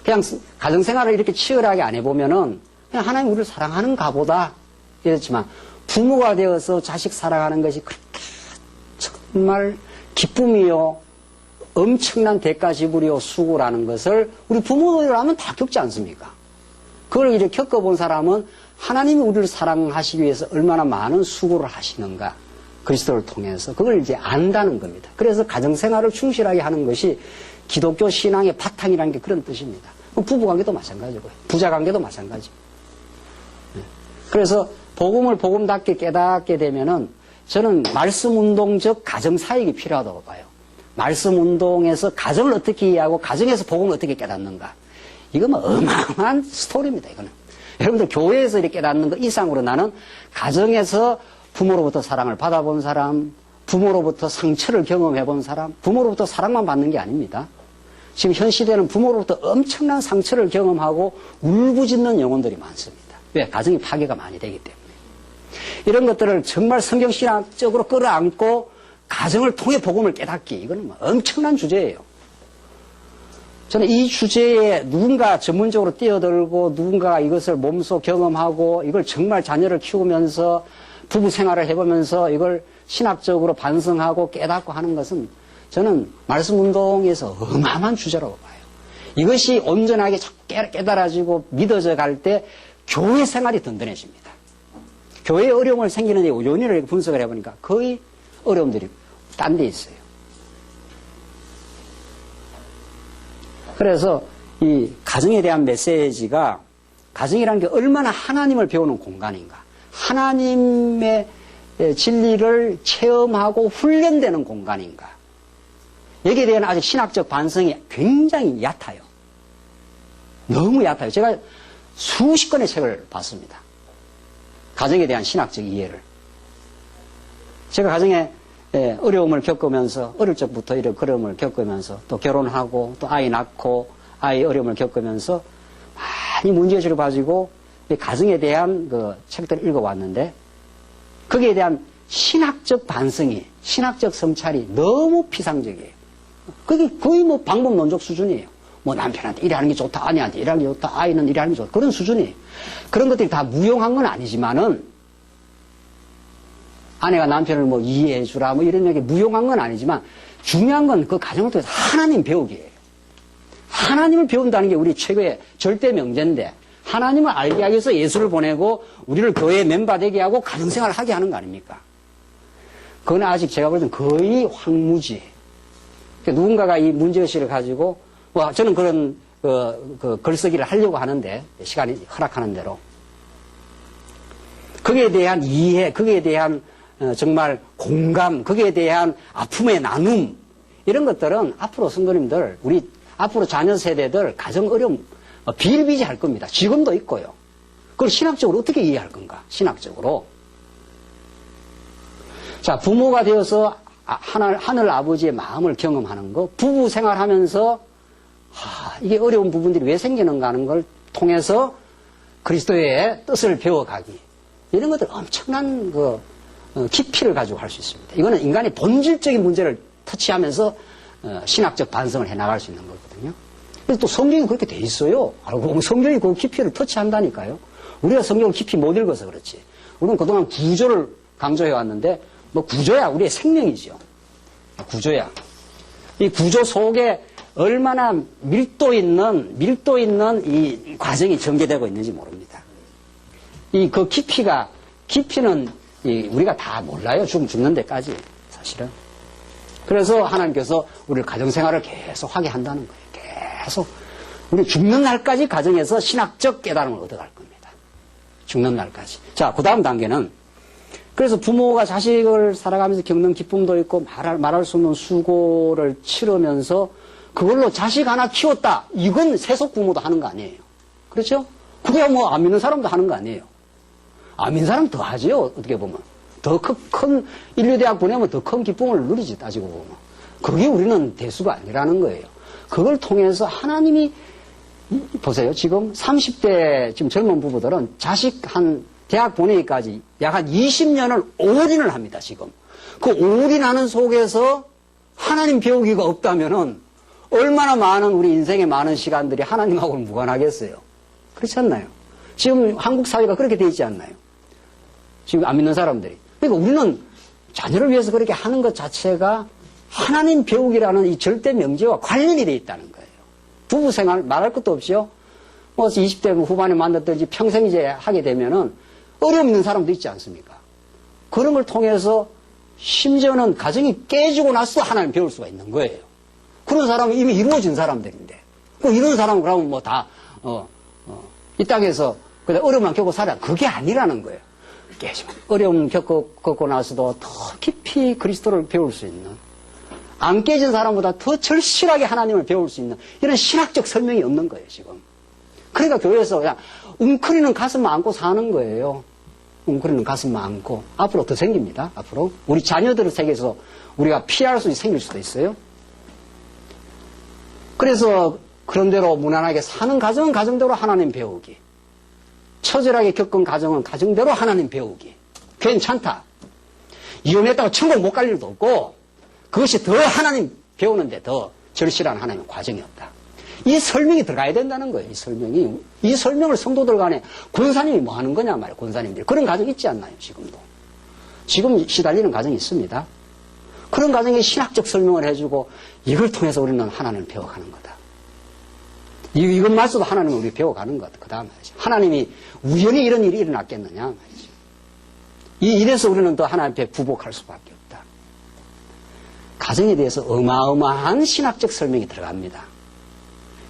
Speaker 1: 그냥 가정생활을 이렇게 치열하게 안 해보면은 그냥 하나님 우리를 사랑하는가 보다 이렇지만 부모가 되어서 자식 사랑하는 것이 그렇게 정말 기쁨이요 엄청난 대가 지불이요 수고라는 것을 우리 부모들하면 다 겪지 않습니까? 그걸 이제 겪어본 사람은 하나님이 우리를 사랑하시기 위해서 얼마나 많은 수고를 하시는가 그리스도를 통해서 그걸 이제 안다는 겁니다. 그래서 가정생활을 충실하게 하는 것이 기독교 신앙의 바탕이라는 게 그런 뜻입니다. 부부관계도 마찬가지고요. 부자관계도 마찬가지고. 그래서 복음을 복음답게 깨닫게 되면은 저는 말씀운동적 가정사역이 필요하다고 봐요. 말씀운동에서 가정을 어떻게 이해하고 가정에서 복음을 어떻게 깨닫는가. 이건 뭐 어마어마한 스토리입니다. 이거는. 여러분들 교회에서 이렇게 깨닫는 것 이상으로 나는 가정에서 부모로부터 사랑을 받아본 사람, 부모로부터 상처를 경험해본 사람, 부모로부터 사랑만 받는 게 아닙니다. 지금 현 시대는 부모로부터 엄청난 상처를 경험하고 울부짖는 영혼들이 많습니다. 왜? 가정이 파괴가 많이 되기 때문에. 이런 것들을 정말 성경신학적으로 끌어안고 가정을 통해 복음을 깨닫기 이거는 엄청난 주제예요. 저는 이 주제에 누군가 전문적으로 뛰어들고 누군가가 이것을 몸소 경험하고 이걸 정말 자녀를 키우면서 부부 생활을 해보면서 이걸 신학적으로 반성하고 깨닫고 하는 것은 저는 말씀운동에서 어마어마한 주제라고 봐요. 이것이 온전하게 깨달아지고 믿어져 갈 때 교회 생활이 든든해집니다. 교회에 어려움을 생기는 요인을 분석을 해보니까 거의 어려움들이 딴 데 있어요. 그래서 이 가정에 대한 메시지가 가정이라는 게 얼마나 하나님을 배우는 공간인가. 하나님의 진리를 체험하고 훈련되는 공간인가. 여기에 대한 아직 신학적 반성이 굉장히 얕아요. 너무 얕아요. 제가 수십 권의 책을 봤습니다. 가정에 대한 신학적 이해를. 제가 가정에 어려움을 겪으면서 어릴 적부터 이런 어려움을 겪으면서 또 결혼하고 또 아이 낳고 아이 어려움을 겪으면서 많이 문제의식을 가지고 가정에 대한 그 책들을 읽어왔는데 거기에 대한 신학적 반성이 신학적 성찰이 너무 피상적이에요. 그게 거의 뭐 방법론적 수준이에요. 뭐 남편한테 이래 하는 게 좋다, 아내한테 이래 하는 게 좋다, 아이는 이래 하는 게 좋다. 그런 수준이에요. 그런 것들이 다 무용한 건 아니지만은 아내가 남편을 뭐 이해해 주라 뭐 이런 얘기 무용한 건 아니지만 중요한 건 그 가정을 통해서 하나님 배우기예요. 하나님을 배운다는 게 우리 최고의 절대 명제인데 하나님을 알게 하기 위해서 예수를 보내고 우리를 교회에 멤버 되게 하고 가정생활을 하게 하는 거 아닙니까? 그건 아직 제가 볼 때는 거의 황무지예요. 누군가가 이 문제의식을 가지고 저는 그런 그 글쓰기를 하려고 하는데 시간이 허락하는 대로 거기에 대한 이해, 거기에 대한 정말 공감, 거기에 대한 아픔의 나눔 이런 것들은 앞으로 성도님들 우리 앞으로 자녀 세대들 가정 어려움 비일비재할 겁니다. 지금도 있고요. 그걸 신학적으로 어떻게 이해할 건가? 신학적으로. 자, 부모가 되어서 하늘 아버지의 마음을 경험하는 거, 부부 생활하면서 이게 어려운 부분들이 왜 생기는가 하는 걸 통해서 그리스도의 뜻을 배워가기. 이런 것들 엄청난 깊이를 가지고 할 수 있습니다. 이거는 인간의 본질적인 문제를 터치하면서 신학적 반성을 해나갈 수 있는 거거든요. 그래서 또 성경이 그렇게 돼 있어요. 알고 보면 성경이 그 깊이를 터치한다니까요. 우리가 성경을 깊이 못 읽어서 그렇지. 우리는 그동안 구조를 강조해 왔는데 뭐 구조야 우리의 생명이죠. 구조야. 이 구조 속에 얼마나 밀도 있는 이 과정이 전개되고 있는지 모릅니다. 이 그 깊이는 우리가 다 몰라요. 죽는 데까지 사실은. 그래서 하나님께서 우리를 가정생활을 계속 하게 한다는 거예요. 계속 우리 죽는 날까지 가정에서 신학적 깨달음을 얻어갈 겁니다. 죽는 날까지. 자, 그 다음 단계는 그래서 부모가 자식을 살아가면서 겪는 기쁨도 있고 말할 수 없는 수고를 치르면서 그걸로 자식 하나 키웠다. 이건 세속 부모도 하는 거 아니에요. 그렇죠? 그래야 뭐 안 믿는 사람도 하는 거 아니에요. 안 믿는 사람 더 하지요. 어떻게 보면. 더 큰 인류대학 보내면 더 큰 기쁨을 누리지 따지고 보면. 그게 우리는 대수가 아니라는 거예요. 그걸 통해서 하나님이 보세요. 지금 30대 지금 젊은 부부들은 자식 대학 보내기까지 약 한 20년을 올인을 합니다. 지금. 그 올인하는 속에서 하나님 배우기가 없다면은 얼마나 많은 우리 인생의 많은 시간들이 하나님하고는 무관하겠어요. 그렇지 않나요? 지금 한국 사회가 그렇게 돼 있지 않나요? 지금 안 믿는 사람들이. 그러니까 우리는 자녀를 위해서 그렇게 하는 것 자체가 하나님 배우기라는 이 절대 명제와 관련이 돼 있다는 거예요. 부부 생활 말할 것도 없이요. 뭐 20대 후반에 만났든지 평생 이제 하게 되면은 어려움 있는 사람도 있지 않습니까? 그런 걸 통해서 심지어는 가정이 깨지고 나서 하나님 배울 수가 있는 거예요. 그런 사람은 이미 이루어진 사람들인데. 이런 사람은 그러면 뭐 다, 이 땅에서 그냥 어려움만 겪고 살아. 그게 아니라는 거예요. 깨지고. 어려움 겪고 나서도 더 깊이 그리스도를 배울 수 있는. 안 깨진 사람보다 더 절실하게 하나님을 배울 수 있는 이런 신학적 설명이 없는 거예요, 지금. 그러니까 교회에서 그냥 웅크리는 가슴만 안고 사는 거예요. 웅크리는 가슴만 안고. 앞으로 더 생깁니다, 앞으로. 우리 자녀들의 세계에서 우리가 피할 수 생길 수도 있어요. 그래서 그런 대로 무난하게 사는 가정은 가정대로 하나님 배우기. 처절하게 겪은 가정은 가정대로 하나님 배우기. 괜찮다. 이혼했다고 천국 못 갈 일도 없고 그것이 더 하나님 배우는데 더 절실한 하나님의 과정이 없다. 이 설명이 들어가야 된다는 거예요. 이 설명을 성도들 간에 권사님이 뭐 하는 거냐 말이에요. 권사님들. 그런 가정 있지 않나요? 지금도. 지금 시달리는 가정이 있습니다. 그런 가정에 신학적 설명을 해주고 이걸 통해서 우리는 하나님을 배워가는 거다. 이것마저도 하나님을 우리 배워가는 것. 그 다음 말이죠. 하나님이 우연히 이런 일이 일어났겠느냐 말이죠. 이래서 우리는 더 하나님 앞에 부복할 수밖에 없다. 가정에 대해서 어마어마한 신학적 설명이 들어갑니다.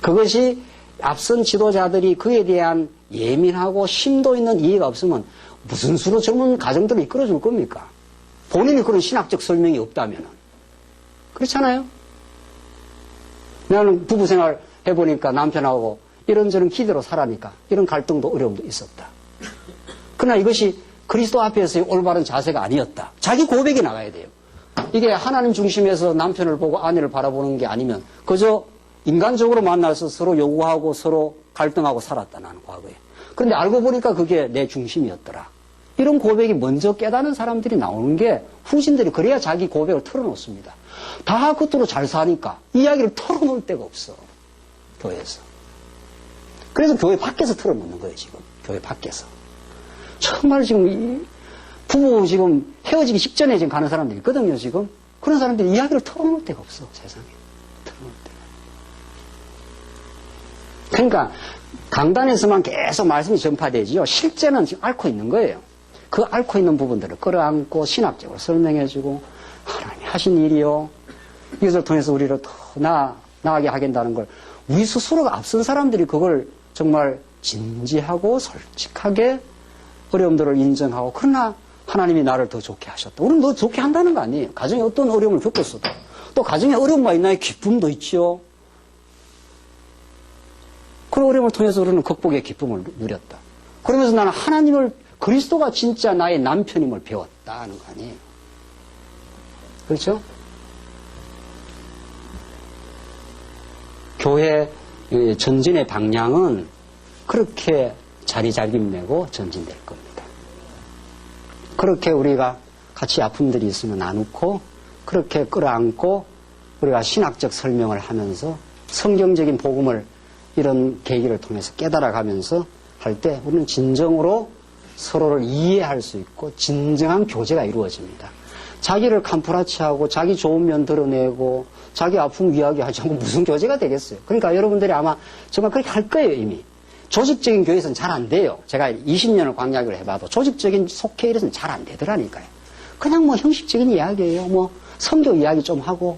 Speaker 1: 그것이 앞선 지도자들이 그에 대한 예민하고 심도 있는 이해가 없으면 무슨 수로 젊은 가정들을 이끌어줄 겁니까? 본인이 그런 신학적 설명이 없다면. 그렇잖아요? 나는 부부 생활 해보니까 남편하고 이런저런 기대로 살아니까 이런 갈등도 어려움도 있었다. 그러나 이것이 그리스도 앞에서의 올바른 자세가 아니었다. 자기 고백이 나가야 돼요. 이게 하나님 중심에서 남편을 보고 아내를 바라보는 게 아니면 그저 인간적으로 만나서 서로 요구하고 서로 갈등하고 살았다, 나는 과거에. 그런데 알고 보니까 그게 내 중심이었더라. 이런 고백이 먼저 깨닫는 사람들이 나오는 게 후신들이 그래야 자기 고백을 털어놓습니다. 다 그토록 잘 사니까 이야기를 털어놓을 데가 없어. 교회에서. 그래서 교회 밖에서 털어놓는 거예요, 지금. 교회 밖에서. 정말 지금 부부 지금 헤어지기 직전에 지금 가는 사람들이 있거든요, 지금. 그런 사람들이 이야기를 털어놓을 데가 없어, 세상에. 털어놓을 데가. 그러니까 강단에서만 계속 말씀이 전파되지요. 실제는 지금 앓고 있는 거예요. 그 앓고 있는 부분들을 끌어안고 신학적으로 설명해주고 하나님이 하신 일이요. 이것을 통해서 우리를 더 나아가게 하겠다는 걸 우리 스스로가 앞선 사람들이 그걸 정말 진지하고 솔직하게 어려움들을 인정하고 그러나 하나님이 나를 더 좋게 하셨다. 우리는 더 좋게 한다는 거 아니에요. 가정에 어떤 어려움을 겪었어도. 또 가정에 어려움만 있나요? 기쁨도 있지요. 그런 어려움을 통해서 우리는 극복의 기쁨을 누렸다. 그러면서 나는 하나님을 그리스도가 진짜 나의 남편임을 배웠다는 거 아니에요. 그렇죠? 교회 전진의 방향은 그렇게 자리잡림내고 전진될 겁니다. 그렇게 우리가 같이 아픔들이 있으면 나누고 그렇게 끌어안고 우리가 신학적 설명을 하면서 성경적인 복음을 이런 계기를 통해서 깨달아가면서 할 때 우리는 진정으로 서로를 이해할 수 있고 진정한 교제가 이루어집니다. 자기를 캄프라치하고 자기 좋은 면 드러내고 자기 아픔 이야기하지 않고 무슨 교제가 되겠어요. 그러니까 여러분들이 아마 정말 그렇게 할 거예요. 이미. 조직적인 교회에서는 잘 안 돼요. 제가 20년을 광야교를 해봐도 조직적인 속회에서는 잘 안 되더라니까요. 그냥 뭐 형식적인 이야기예요. 뭐 성교 이야기 좀 하고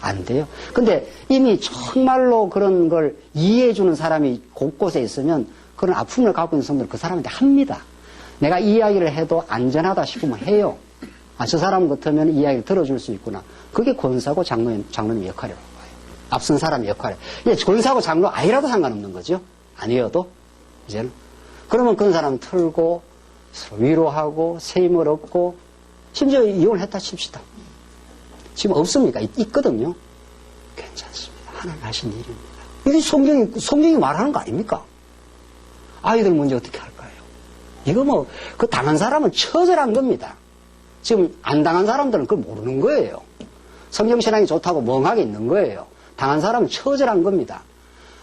Speaker 1: 안 돼요. 근데 이미 정말로 그런 걸 이해해주는 사람이 곳곳에 있으면 그런 아픔을 갖고 있는 성도는 그 사람한테 합니다. 내가 이 이야기를 해도 안전하다 싶으면 해요. 아, 저 사람 같으면 이 이야기를 들어줄 수 있구나. 그게 권사고 장로님 역할이라고 봐요. 앞선 사람의 역할. 이게 권사고 장로 아니라도 상관없는 거죠. 아니어도 이제는. 그러면 그런 사람 틀고 서로 위로하고 세임을 얻고 심지어 이혼을 했다 칩시다. 지금 없습니까? 있거든요. 괜찮습니다. 하나님 하신 일입니다. 이게 성경이 말하는 거 아닙니까? 아이들 문제 어떻게 할까요? 이거 뭐, 그 당한 사람은 처절한 겁니다. 지금 안 당한 사람들은 그걸 모르는 거예요. 성경신앙이 좋다고 멍하게 있는 거예요. 당한 사람은 처절한 겁니다.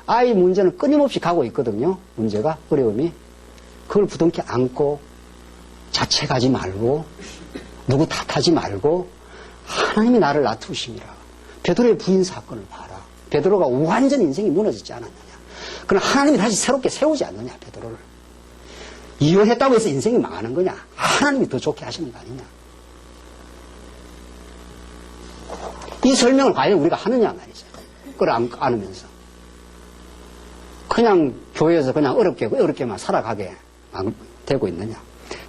Speaker 1: 아이 문제는 끊임없이 가고 있거든요. 문제가, 어려움이. 그걸 부둥켜 안고, 자책하지 말고, 누구 탓하지 말고, 하나님이 나를 놔두심이라. 베드로의 부인 사건을 봐라. 베드로가 완전 인생이 무너지지 않았느냐. 그럼 하나님이 다시 새롭게 세우지 않느냐, 베드로를. 이혼했다고 해서 인생이 망하는 거냐. 하나님이 더 좋게 하시는 거 아니냐. 이 설명을 과연 우리가 하느냐 말이죠. 그걸 안으면서. 그냥 교회에서 그냥 어렵게만 살아가게 되고 있느냐.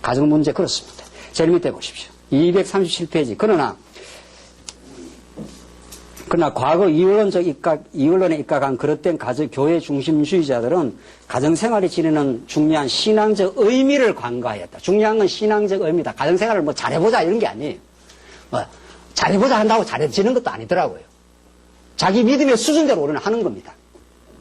Speaker 1: 가정 문제 그렇습니다. 제일 밑에 보십시오. 237페이지. 그러나 과거 이언론에 입각한 그릇된 교회 중심주의자들은 가정생활에 지니는 중요한 신앙적 의미를 간과하였다. 중요한 건 신앙적 의미다. 가정생활을 뭐 잘해보자 이런 게 아니에요. 뭐 잘해보자 한다고 잘해지는 것도 아니더라고요. 자기 믿음의 수준대로 우리는 하는 겁니다.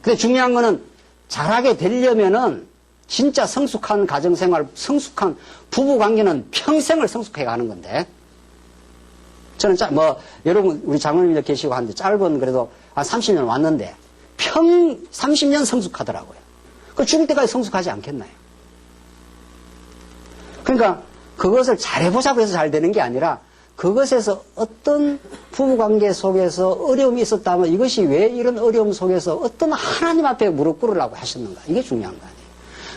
Speaker 1: 근데 중요한 거는 잘하게 되려면은 진짜 성숙한 가정생활, 성숙한 부부관계는 평생을 성숙해 가는 건데 저는 여러분, 우리 장로님들 계시고 하는데 짧은 그래도 한 30년 왔는데 30년 성숙하더라고요. 그 죽을 때까지 성숙하지 않겠나요? 그러니까 그것을 잘해보자고 해서 잘 되는 게 아니라 그것에서 어떤 부부관계 속에서 어려움이 있었다면 이것이 왜 이런 어려움 속에서 어떤 하나님 앞에 무릎 꿇으려고 하셨는가. 이게 중요한 거 아니에요.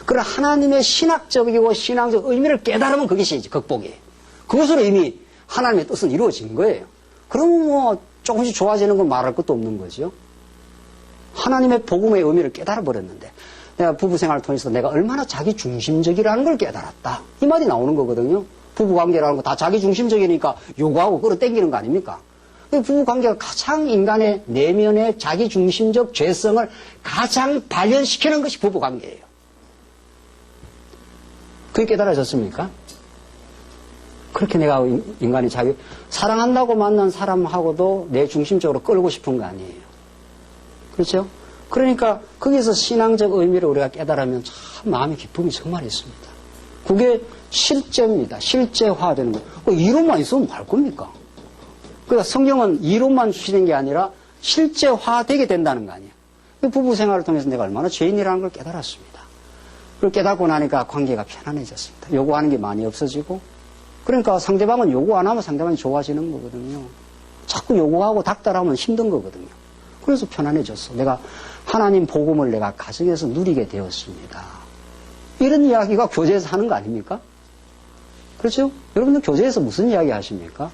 Speaker 1: 그런 하나님의 신학적이고 신앙적 의미를 깨달으면 그것이 이제 극복이에요. 그것으로 이미 하나님의 뜻은 이루어진 거예요. 그러면 뭐 조금씩 좋아지는 건 말할 것도 없는 거죠. 하나님의 복음의 의미를 깨달아버렸는데 내가 부부 생활을 통해서 내가 얼마나 자기 중심적이라는 걸 깨달았다. 이 말이 나오는 거거든요. 부부관계라는 거 다 자기 중심적이니까 요구하고 끌어당기는 거 아닙니까? 부부관계가 가장 인간의 내면의 자기 중심적 죄성을 가장 발현시키는 것이 부부관계예요. 그게 깨달아졌습니까? 그렇게 내가 인간이 사랑한다고 만난 사람하고도 내 중심적으로 끌고 싶은 거 아니에요. 그렇죠? 그러니까 거기서 신앙적 의미를 우리가 깨달으면 참 마음의 기쁨이 정말 있습니다. 그게 실제입니다. 실제화되는 거. 이론만 있으면 뭐 할 겁니까? 그러니까 성경은 이론만 주시는 게 아니라 실제화되게 된다는 거 아니에요. 부부 생활을 통해서 내가 얼마나 죄인이라는 걸 깨달았습니다. 그걸 깨닫고 나니까 관계가 편안해졌습니다. 요구하는 게 많이 없어지고 그러니까 상대방은 요구 안 하면 상대방이 좋아지는 거거든요. 자꾸 요구하고 닥달하면 힘든 거거든요. 그래서 편안해졌어. 내가 하나님 복음을 내가 가정에서 누리게 되었습니다. 이런 이야기가 교제에서 하는 거 아닙니까? 그렇죠? 여러분들 교제에서 무슨 이야기 하십니까?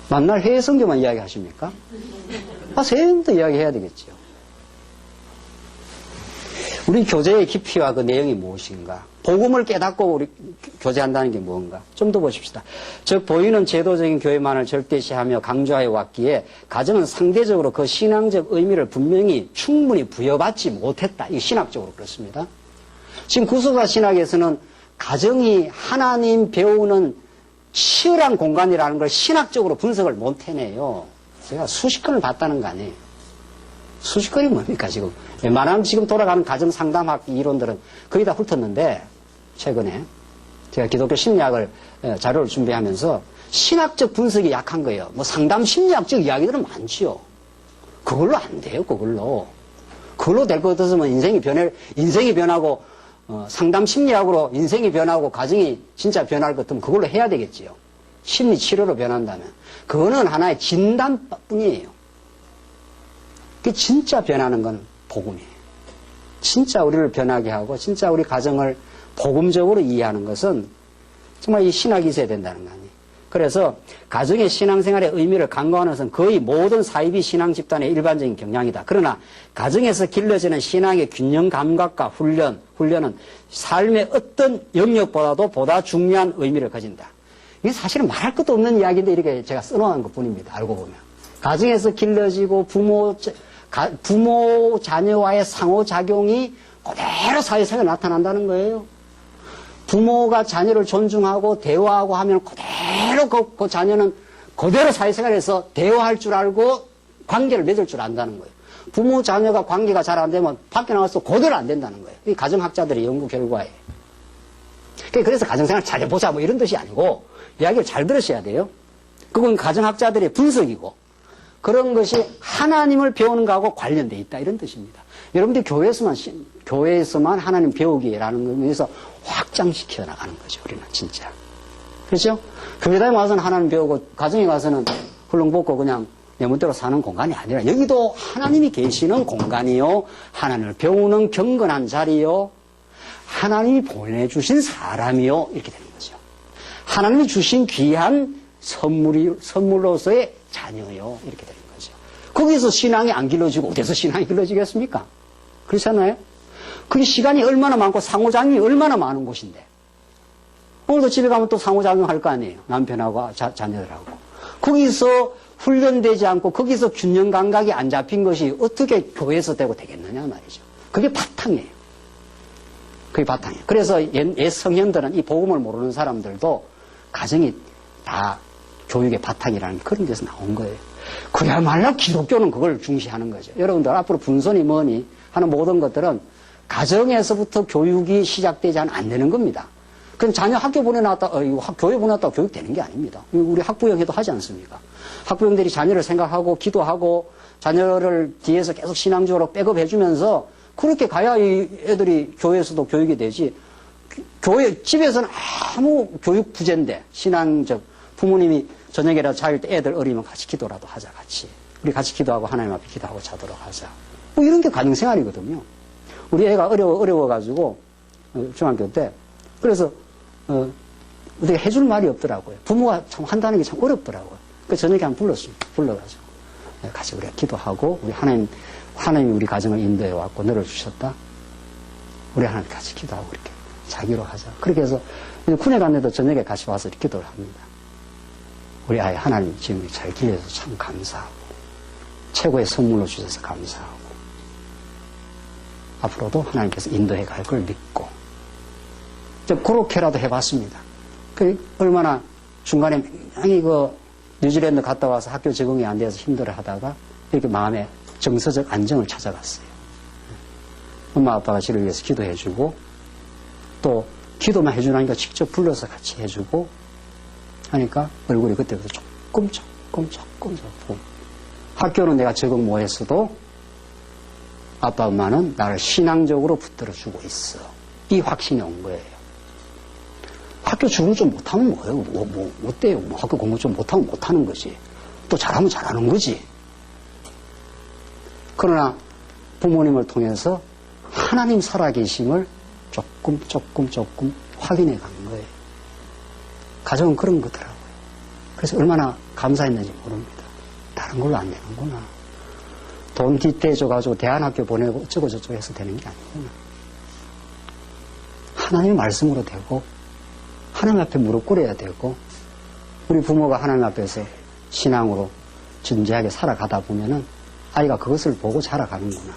Speaker 1: 만날 해외 성경만 이야기 하십니까? 세상도 이야기해야 되겠죠. 우리 교제의 깊이와 그 내용이 무엇인가? 복음을 깨닫고 우리 교제한다는 게 뭔가? 좀 더 보십시다. 즉 보이는 제도적인 교회만을 절대시하며 강조하여 왔기에 가정은 상대적으로 그 신앙적 의미를 분명히 충분히 부여받지 못했다. 이게 신학적으로 그렇습니다. 지금 구속사 신학에서는 가정이 하나님 배우는 치열한 공간이라는 걸 신학적으로 분석을 못 해내요. 제가 수십 건을 봤다는 거 아니에요. 수십 건이 뭡니까 지금? 웬만하면 지금 돌아가는 가정상담학 이론들은 거의 다 훑었는데 최근에 제가 기독교 심리학을 자료를 준비하면서 신학적 분석이 약한 거예요. 뭐 상담 심리학적 이야기들은 많지요. 그걸로 안 돼요, 그걸로. 그걸로 될 것 같으면 인생이 변하고, 상담 심리학으로 인생이 변하고 가정이 진짜 변할 것 같으면 그걸로 해야 되겠지요. 심리 치료로 변한다면. 그거는 하나의 진단뿐이에요. 그 진짜 변하는 건 복음이에요. 진짜 우리를 변하게 하고, 진짜 우리 가정을 복음적으로 이해하는 것은 정말 이 신학이 있어야 된다는 거 아니에요. 그래서 가정의 신앙생활의 의미를 강조하는 것은 거의 모든 사이비 신앙 집단의 일반적인 경향이다. 그러나 가정에서 길러지는 신앙의 균형 감각과 훈련은 삶의 어떤 영역보다도 보다 중요한 의미를 가진다. 이게 사실은 말할 것도 없는 이야기인데 이렇게 제가 써놓은 것 뿐입니다. 알고 보면. 가정에서 길러지고 부모 자녀와의 상호작용이 그대로 사회생활에 나타난다는 거예요. 부모가 자녀를 존중하고 대화하고 하면 그대로 그 자녀는 그대로 사회생활에서 대화할 줄 알고 관계를 맺을 줄 안다는 거예요. 부모 자녀가 관계가 잘 안 되면 밖에 나가서 그대로 안 된다는 거예요. 이 가정학자들의 연구 결과예요. 그래서 가정생활 잘해보자 뭐 이런 뜻이 아니고 이야기를 잘 들으셔야 돼요. 그건 가정학자들의 분석이고 그런 것이 하나님을 배우는 것하고 관련되어 있다 이런 뜻입니다. 여러분들이 교회에서만 하나님 배우기라는 걸 위해서 확장시켜 나가는 거죠. 우리는 진짜. 그렇죠? 교회에 와서는 하나님 배우고 가정에 가서는 훌렁벗고 그냥 내 멋대로 사는 공간이 아니라 여기도 하나님이 계시는 공간이요. 하나님을 배우는 경건한 자리요. 하나님이 보내주신 사람이요. 이렇게 되는 거죠. 하나님이 주신 귀한 선물로서의 자녀요. 이렇게 되는 거죠. 거기서 신앙이 안 길러지고 어디서 신앙이 길러지겠습니까? 그렇잖아요? 그게 시간이 얼마나 많고 상호작용이 얼마나 많은 곳인데. 오늘도 집에 가면 또 상호작용 할 거 아니에요. 남편하고 자녀들하고. 거기서 훈련되지 않고 거기서 균형 감각이 안 잡힌 것이 어떻게 교회에서 되고 되겠느냐 말이죠. 그게 바탕이에요. 그게 바탕이에요. 그래서 옛 성현들은 이 복음을 모르는 사람들도 가정이 다 교육의 바탕이라는 그런 데서 나온 거예요. 그야말로 기독교는 그걸 중시하는 거죠. 여러분들 앞으로 분선이 뭐니 하는 모든 것들은 가정에서부터 교육이 시작되지 않으면 안 되는 겁니다. 그럼 자녀 학교 보내놨다, 교회 보내놨다 교육되는 게 아닙니다. 우리 학부형에도 하지 않습니까? 학부형들이 자녀를 생각하고 기도하고 자녀를 뒤에서 계속 신앙적으로 백업해주면서 그렇게 가야 이 애들이 교회에서도 교육이 되지. 집에서는 아무 교육 부재인데 신앙적 부모님이 저녁에라도 자일 때 애들 어리면 같이 기도라도 하자 같이. 우리 같이 기도하고 하나님 앞에 기도하고 자도록 하자. 뭐 이런 게 가정생활이거든요. 우리 애가 어려워가지고 중학교 때 그래서 어떻게 해줄 말이 없더라고요. 부모가 참 한다는 게 참 어렵더라고요. 그 저녁에 한번 불러가지고 같이 우리가 기도하고 우리 하나님이 우리 가정을 인도해 왔고 늘어주셨다. 우리 하나님 같이 기도하고 이렇게 자기로 하자. 그렇게 해서 군에 갔는데도 저녁에 같이 와서 이렇게 기도를 합니다. 우리 아이 하나님 지금 잘 길러줘서 참 감사하고 최고의 선물로 주셔서 감사하고 앞으로도 하나님께서 인도해 갈 걸 믿고 그렇게라도 해봤습니다. 얼마나 중간에 굉장히 뉴질랜드 갔다 와서 학교 적응이 안 돼서 힘들어 하다가 이렇게 마음에 정서적 안정을 찾아갔어요. 엄마 아빠가 저를 위해서 기도해주고 또 기도만 해주라니까 직접 불러서 같이 해주고 하니까 얼굴이 그때부터 조금 학교는 내가 적응 못 했어도 아빠 엄마는 나를 신앙적으로 붙들어주고 있어. 이 확신이 온 거예요. 학교 적응 좀 못하면 뭐예요? 어때요? 학교 공부 좀 못하면 못하는 거지. 또 잘하면 잘하는 거지. 그러나 부모님을 통해서 하나님 살아계심을 조금 확인해 간 거예요. 가정은 그런 거더라고요. 그래서 얼마나 감사했는지 모릅니다. 다른 걸로 안 되는구나. 돈 뒷대줘가지고 대안학교 보내고 어쩌고저쩌고 해서 되는 게 아니구나. 하나님의 말씀으로 되고 하나님 앞에 무릎 꿇어야 되고 우리 부모가 하나님 앞에서 신앙으로 진지하게 살아가다 보면은 아이가 그것을 보고 자라가는구나.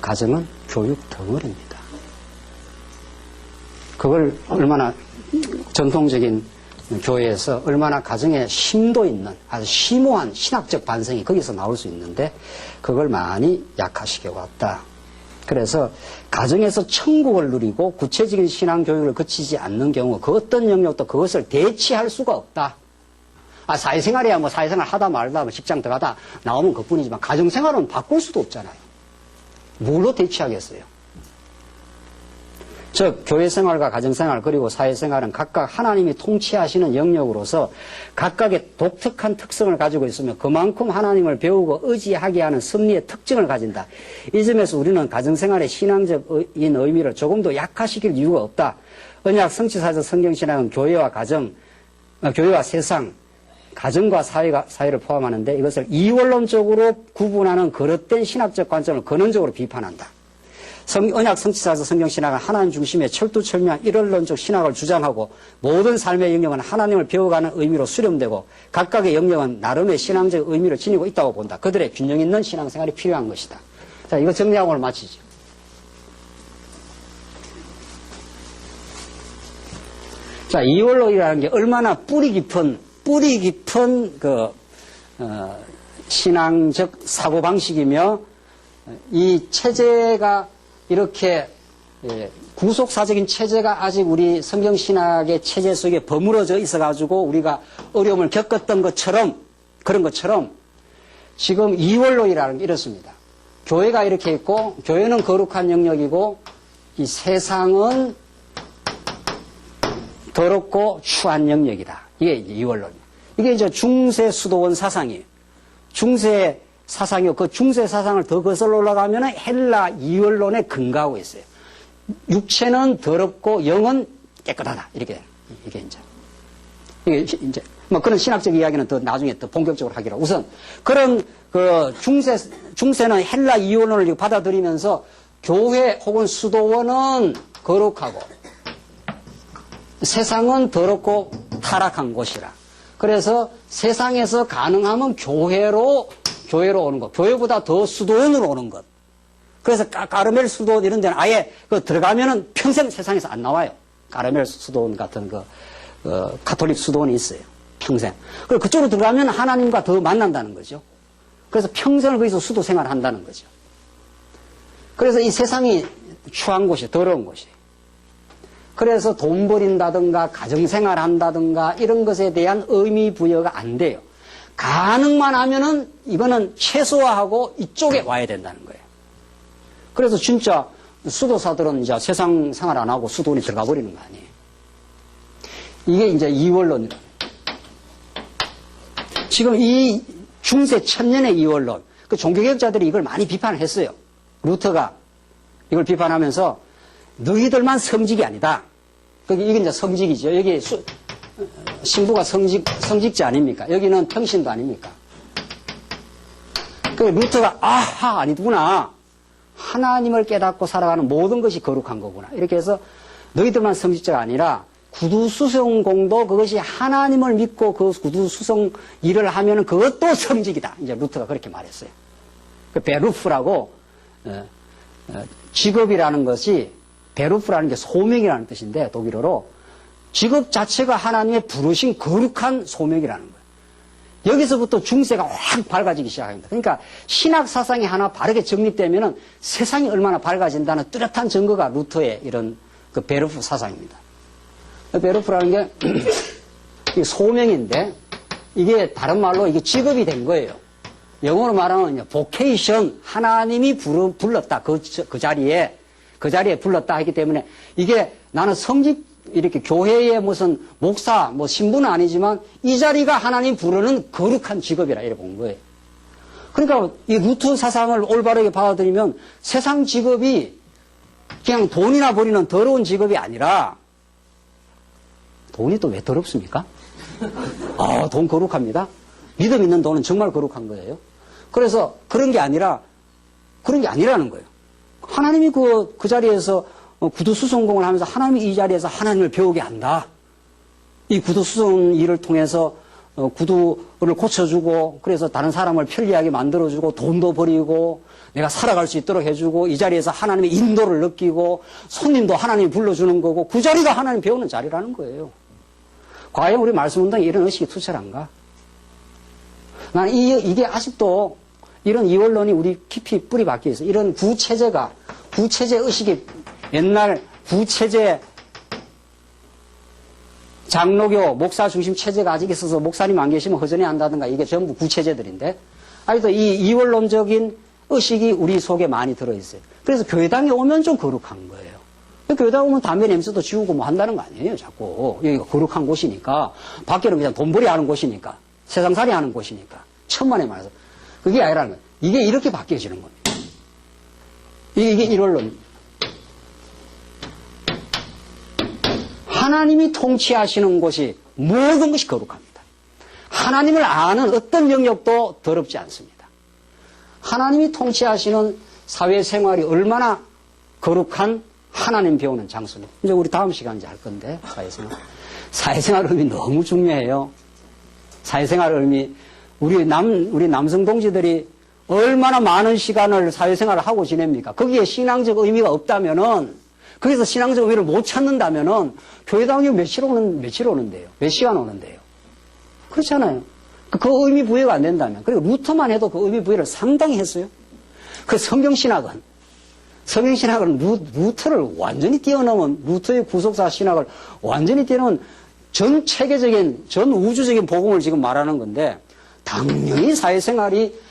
Speaker 1: 가정은 교육 덩어리입니다. 그걸 얼마나 전통적인 교회에서 얼마나 가정에 심도 있는 아주 심오한 신학적 반성이 거기서 나올 수 있는데 그걸 많이 약화시켜 왔다. 그래서 가정에서 천국을 누리고 구체적인 신앙 교육을 거치지 않는 경우 그 어떤 영역도 그것을 대치할 수가 없다. 사회생활이야 뭐 사회생활 하다 말다 뭐 직장 들어가다 나오면 그뿐이지만 가정생활은 바꿀 수도 없잖아요. 뭘로 대치하겠어요? 즉 교회생활과 가정생활 그리고 사회생활은 각각 하나님이 통치하시는 영역으로서 각각의 독특한 특성을 가지고 있으며 그만큼 하나님을 배우고 의지하게 하는 섭리의 특징을 가진다. 이 점에서 우리는 가정생활의 신앙적인 의미를 조금 더 약화시킬 이유가 없다. 언약 성취사적 성경신앙은 교회와 가정, 교회와 세상, 가정과 사회를 포함하는데 이것을 이원론적으로 구분하는 그릇된 신학적 관점을 근원적으로 비판한다. 언약 성취사적 성경신학은 하나님 중심의 철두철미한 일원론적 신학을 주장하고 모든 삶의 영역은 하나님을 배워가는 의미로 수렴되고 각각의 영역은 나름의 신앙적 의미를 지니고 있다고 본다. 그들의 균형 있는 신앙생활이 필요한 것이다. 자, 이거 정리하고 오늘 마치죠. 자, 이원론이라는 게 얼마나 뿌리 깊은 신앙적 사고방식이며 이 체제가 이렇게 구속사적인 체제가 아직 우리 성경신학의 체제 속에 버무러져 있어가지고 우리가 어려움을 겪었던 것처럼 그런 것처럼 지금 이원론이라는 게 이렇습니다. 교회가 이렇게 있고 교회는 거룩한 영역이고 이 세상은 더럽고 추한 영역이다. 이게 이원론이에요. 이게 이제 중세 수도원 사상이에요. 중세 사상이요. 그 중세 사상을 더 거슬러 올라가면 헬라 이원론에 근거하고 있어요. 육체는 더럽고 영은 깨끗하다. 이게 이제 뭐 그런 신학적 이야기는 더 나중에 더 본격적으로 하기로. 우선 그런 그 중세는 헬라 이원론을 받아들이면서 교회 혹은 수도원은 거룩하고 세상은 더럽고 타락한 곳이라. 그래서 세상에서 가능하면 교회로 오는 것. 교회보다 더 수도원으로 오는 것. 그래서 까르멜 수도원 이런 데는 아예 들어가면은 평생 세상에서 안 나와요. 까르멜 수도원 같은 가톨릭 수도원이 있어요. 평생. 그리고 그쪽으로 들어가면 하나님과 더 만난다는 거죠. 그래서 평생을 거기서 수도 생활을 한다는 거죠. 그래서 이 세상이 추한 곳이, 더러운 곳이에요. 그래서 돈 버린다든가 가정생활 한다든가 이런 것에 대한 의미 부여가 안 돼요. 가능만 하면은 이거는 최소화하고 이쪽에 와야 된다는 거예요. 그래서 진짜 수도사들은 이제 세상 생활 안 하고 수도원에 들어가 버리는 거 아니에요. 이게 이제 이원론이에요. 지금 이 중세 천년의 이원론, 그 종교개혁자들이 이걸 많이 비판을 했어요. 루터가 이걸 비판하면서 너희들만 성직이 아니다. 이게 이제 성직이죠. 여기 신부가 성직자 아닙니까? 여기는 평신도 아닙니까? 그 루터가 아하 아니구나. 하나님을 깨닫고 살아가는 모든 것이 거룩한 거구나. 이렇게 해서 너희들만 성직자가 아니라 구두수성공도 그것이 하나님을 믿고 그 구두수성 일을 하면은 그것도 성직이다. 이제 루터가 그렇게 말했어요. 그 베루프라고 직업이라는 것이 베루프라는 게 소명이라는 뜻인데 독일어로 직업 자체가 하나님의 부르신 거룩한 소명이라는 거예요. 여기서부터 중세가 확 밝아지기 시작합니다. 그러니까 신학 사상이 하나 바르게 정립되면은 세상이 얼마나 밝아진다는 뚜렷한 증거가 루터의 이런 그 베루프 사상입니다. 베루프라는 게 소명인데 이게 다른 말로 이게 직업이 된 거예요. 영어로 말하면 vocation, 하나님이 불렀다. 그 자리에 불렀다 하기 때문에 이게 나는 이렇게 교회의 무슨 목사, 뭐 신부는 아니지만 이 자리가 하나님 부르는 거룩한 직업이라 이렇게 본 거예요. 그러니까 이 루터 사상을 올바르게 받아들이면 세상 직업이 그냥 돈이나 버리는 더러운 직업이 아니라 돈이 또 왜 더럽습니까? 돈 거룩합니다. 믿음 있는 돈은 정말 거룩한 거예요. 그래서 그런 게 아니라는 거예요. 하나님이 그 자리에서 구두수성공을 하면서 하나님이 이 자리에서 하나님을 배우게 한다. 이 구두수성 일을 통해서 구두를 고쳐주고 그래서 다른 사람을 편리하게 만들어주고 돈도 버리고 내가 살아갈 수 있도록 해주고 이 자리에서 하나님의 인도를 느끼고 손님도 하나님이 불러주는 거고 그 자리가 하나님 배우는 자리라는 거예요. 과연 우리 말씀운동에 이런 의식이 투철한가? 난 이게 아직도 이런 이원론이 우리 깊이 뿌리 박혀 있어요. 이런 구체제가 구체제 의식이 옛날 구체제 장로교 목사 중심 체제가 아직 있어서 목사님 안 계시면 허전해 한다든가 이게 전부 구체제들인데 아직도 이 이원론적인 의식이 우리 속에 많이 들어있어요. 그래서 교회당에 오면 좀 거룩한 거예요. 교회당 오면 담배 냄새도 지우고 뭐 한다는 거 아니에요, 자꾸. 여기가 거룩한 곳이니까. 밖에는 그냥 돈벌이 하는 곳이니까. 세상살이 하는 곳이니까. 천만에 말해서. 그게 아니라는 거예요. 이게 이렇게 바뀌어지는 겁니다. 이게 일원론. 하나님이 통치하시는 곳이 모든 것이 거룩합니다. 하나님을 아는 어떤 영역도 더럽지 않습니다. 하나님이 통치하시는 사회생활이 얼마나 거룩한 하나님 배우는 장소입니다. 이제 우리 다음 시간에 할 건데, 사회생활. 사회생활 의미 너무 중요해요. 사회생활 의미. 우리 남성 동지들이 얼마나 많은 시간을 사회생활을 하고 지냅니까? 거기에 신앙적 의미가 없다면은, 거기서 신앙적 의미를 못 찾는다면은, 교회당이 며칠 오는데요? 몇 시간 오는데요? 그렇잖아요. 그 의미 부여가 안 된다면. 그리고 루터만 해도 그 의미 부여를 상당히 했어요. 그 성경신학은 루터를 완전히 뛰어넘은, 루터의 구속사 신학을 완전히 뛰어넘은 전 체계적인, 전 우주적인 복음을 지금 말하는 건데, 당연히 사회생활이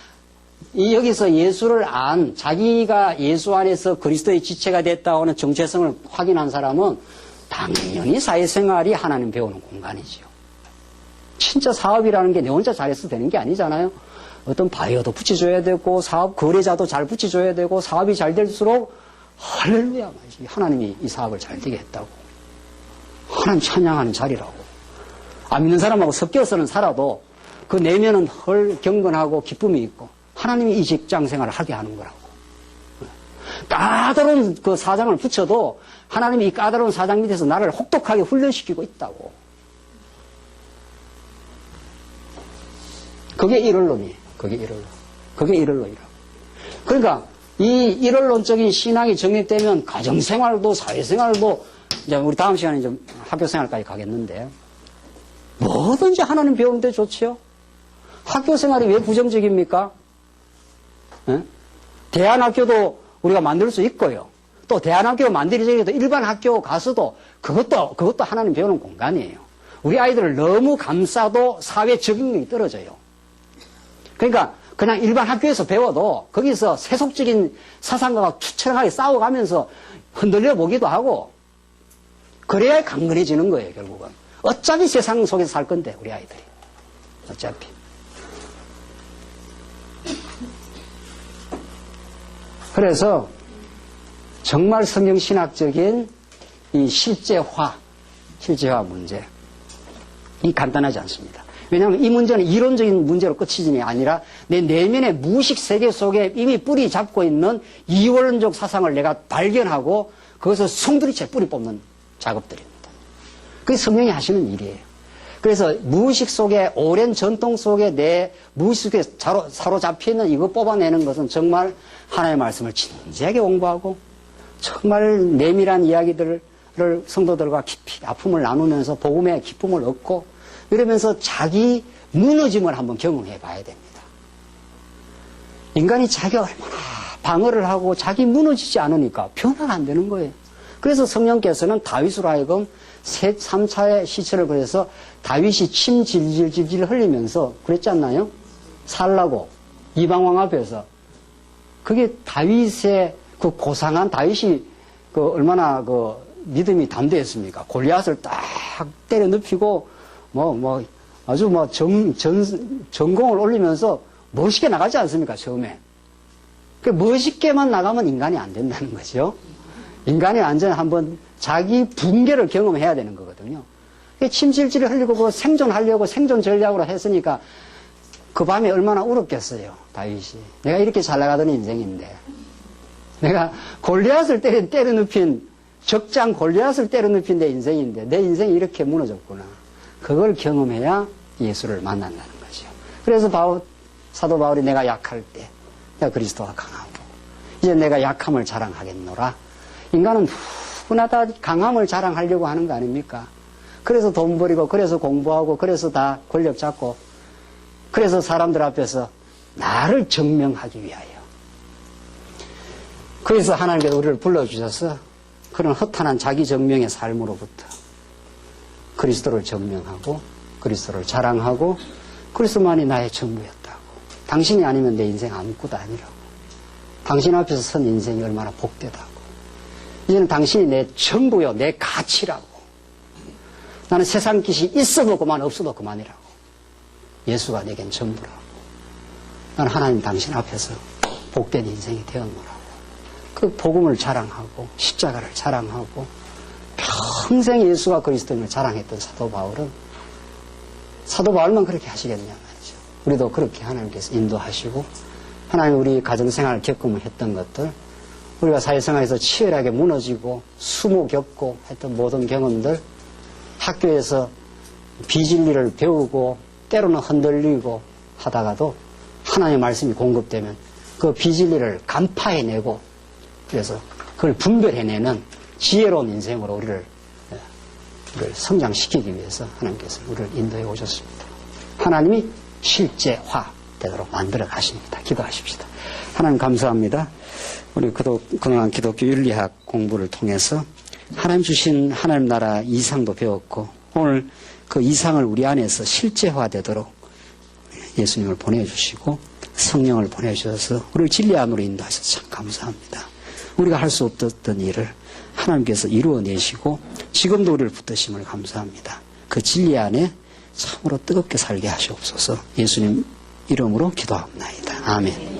Speaker 1: 여기서 예수를 자기가 예수 안에서 그리스도의 지체가 됐다고 하는 정체성을 확인한 사람은 당연히 사회생활이 하나님 배우는 공간이지요. 진짜 사업이라는 게 내 혼자 잘해서 되는 게 아니잖아요. 어떤 바이어도 붙여줘야 되고, 사업 거래자도 잘 붙여줘야 되고, 사업이 잘 될수록, 할렐루야, 하나님이 이 사업을 잘 되게 했다고. 하나님 찬양하는 자리라고. 안 믿는 사람하고 섞여서는 살아도 그 내면은 경건하고 기쁨이 있고, 하나님이 이 직장 생활을 하게 하는 거라고. 까다로운 그 사장을 붙여도 하나님이 이 까다로운 사장 밑에서 나를 혹독하게 훈련시키고 있다고. 그게 일원론이에요. 그게 일원론이라고. 그러니까 이 일원론적인 신앙이 정립되면 가정생활도 사회생활도 이제 우리 다음 시간에 좀 학교생활까지 가겠는데 뭐든지 하나님 배우는데 좋지요. 학교생활이 왜 부정적입니까? 예? 대안학교도 우리가 만들 수 있고요. 또 대안학교 만들어지기도 일반 학교 가서도 그것도 하나님 배우는 공간이에요. 우리 아이들을 너무 감싸도 사회 적응력이 떨어져요. 그러니까 그냥 일반 학교에서 배워도 거기서 세속적인 사상과 투철하게 싸워가면서 흔들려 보기도 하고 그래야 강건해지는 거예요, 결국은. 어차피 세상 속에서 살 건데, 우리 아이들이. 어차피. 그래서 정말 성경신학적인 이 실제화 문제. 이 간단하지 않습니다. 왜냐하면 이 문제는 이론적인 문제로 끝이지 아니라 내 내면의 무의식 세계 속에 이미 뿌리 잡고 있는 이원론적 사상을 내가 발견하고 그것을 송두리째 뿌리 뽑는 작업들입니다. 그게 성령이 하시는 일이에요. 그래서 무의식 속에 오랜 전통 속에 내 무의식 속에 사로잡혀 있는 이거 뽑아내는 것은 정말 하나님의 말씀을 진지하게 공부하고 정말 내밀한 이야기들을 성도들과 깊이 아픔을 나누면서 복음의 기쁨을 얻고 이러면서 자기 무너짐을 한번 경험해 봐야 됩니다. 인간이 자기가 얼마나 방어를 하고 자기 무너지지 않으니까 변화가 안 되는 거예요. 그래서 성령께서는 다윗으로 하여금 3차의 시체를 보내서 다윗이 침 질질 흘리면서 그랬지 않나요? 살라고 이방왕 앞에서. 그게 다윗의 그 고상한 다윗이 그 얼마나 그 믿음이 담대했습니까? 골리앗을 딱 때려 눕히고 아주 전공을 올리면서 멋있게 나가지 않습니까, 처음에? 그 멋있게만 나가면 인간이 안 된다는 거죠. 인간이 완전히 한번 자기 붕괴를 경험해야 되는 거거든요. 침실질을 흘리고 그 생존하려고 생존 전략으로 했으니까 그 밤에 얼마나 울었겠어요, 다윗이. 내가 이렇게 잘 나가던 인생인데. 내가 골리앗을 때려 눕힌, 적장 골리앗을 때려 눕힌 내 인생인데 내 인생이 이렇게 무너졌구나. 그걸 경험해야 예수를 만난다는 거죠. 그래서 사도 바울이 내가 약할 때 내가 그리스도가 강하고 이제 내가 약함을 자랑하겠노라. 인간은 누구나 다 강함을 자랑하려고 하는 거 아닙니까? 그래서 돈 버리고 그래서 공부하고 그래서 다 권력 잡고 그래서 사람들 앞에서 나를 증명하기 위하여. 그래서 하나님께서 우리를 불러주셔서 그런 허탄한 자기 증명의 삶으로부터 그리스도를 증명하고 그리스도를 자랑하고 그리스도만이 나의 전부였다고. 당신이 아니면 내 인생 아무것도 아니라고. 당신 앞에서 선 인생이 얼마나 복되다고. 이제는 당신이 내 전부요, 내 가치라고. 나는 세상 것이 있어도 그만 없어도 그만이라고. 예수가 내겐 전부라고. 나는 하나님 당신 앞에서 복된 인생이 되었노라고. 그 복음을 자랑하고 십자가를 자랑하고 평생 예수가 그리스도인을 자랑했던 사도 바울만 그렇게 하시겠냐 말이죠. 우리도 그렇게 하나님께서 인도하시고 하나님 우리 가정생활 겪으면 했던 것들 우리가 사회생활에서 치열하게 무너지고 수모 겪고 했던 모든 경험들 학교에서 비진리를 배우고 때로는 흔들리고 하다가도 하나님의 말씀이 공급되면 그 비진리를 간파해내고 그래서 그걸 분별해내는 지혜로운 인생으로 우리를 성장시키기 위해서 하나님께서 우리를 인도해 오셨습니다. 하나님이 실제화되도록 만들어 가십니다. 기도하십시다. 하나님 감사합니다. 우리 그동안 기독교 윤리학 공부를 통해서 하나님 주신 하나님 나라 이상도 배웠고 오늘 그 이상을 우리 안에서 실제화되도록 예수님을 보내주시고 성령을 보내주셔서 우리를 진리 안으로 인도하셔서 참 감사합니다. 우리가 할 수 없었던 일을 하나님께서 이루어내시고 지금도 우리를 붙드심을 감사합니다. 그 진리 안에 참으로 뜨겁게 살게 하시옵소서. 예수님 이름으로 기도합니다. 아멘.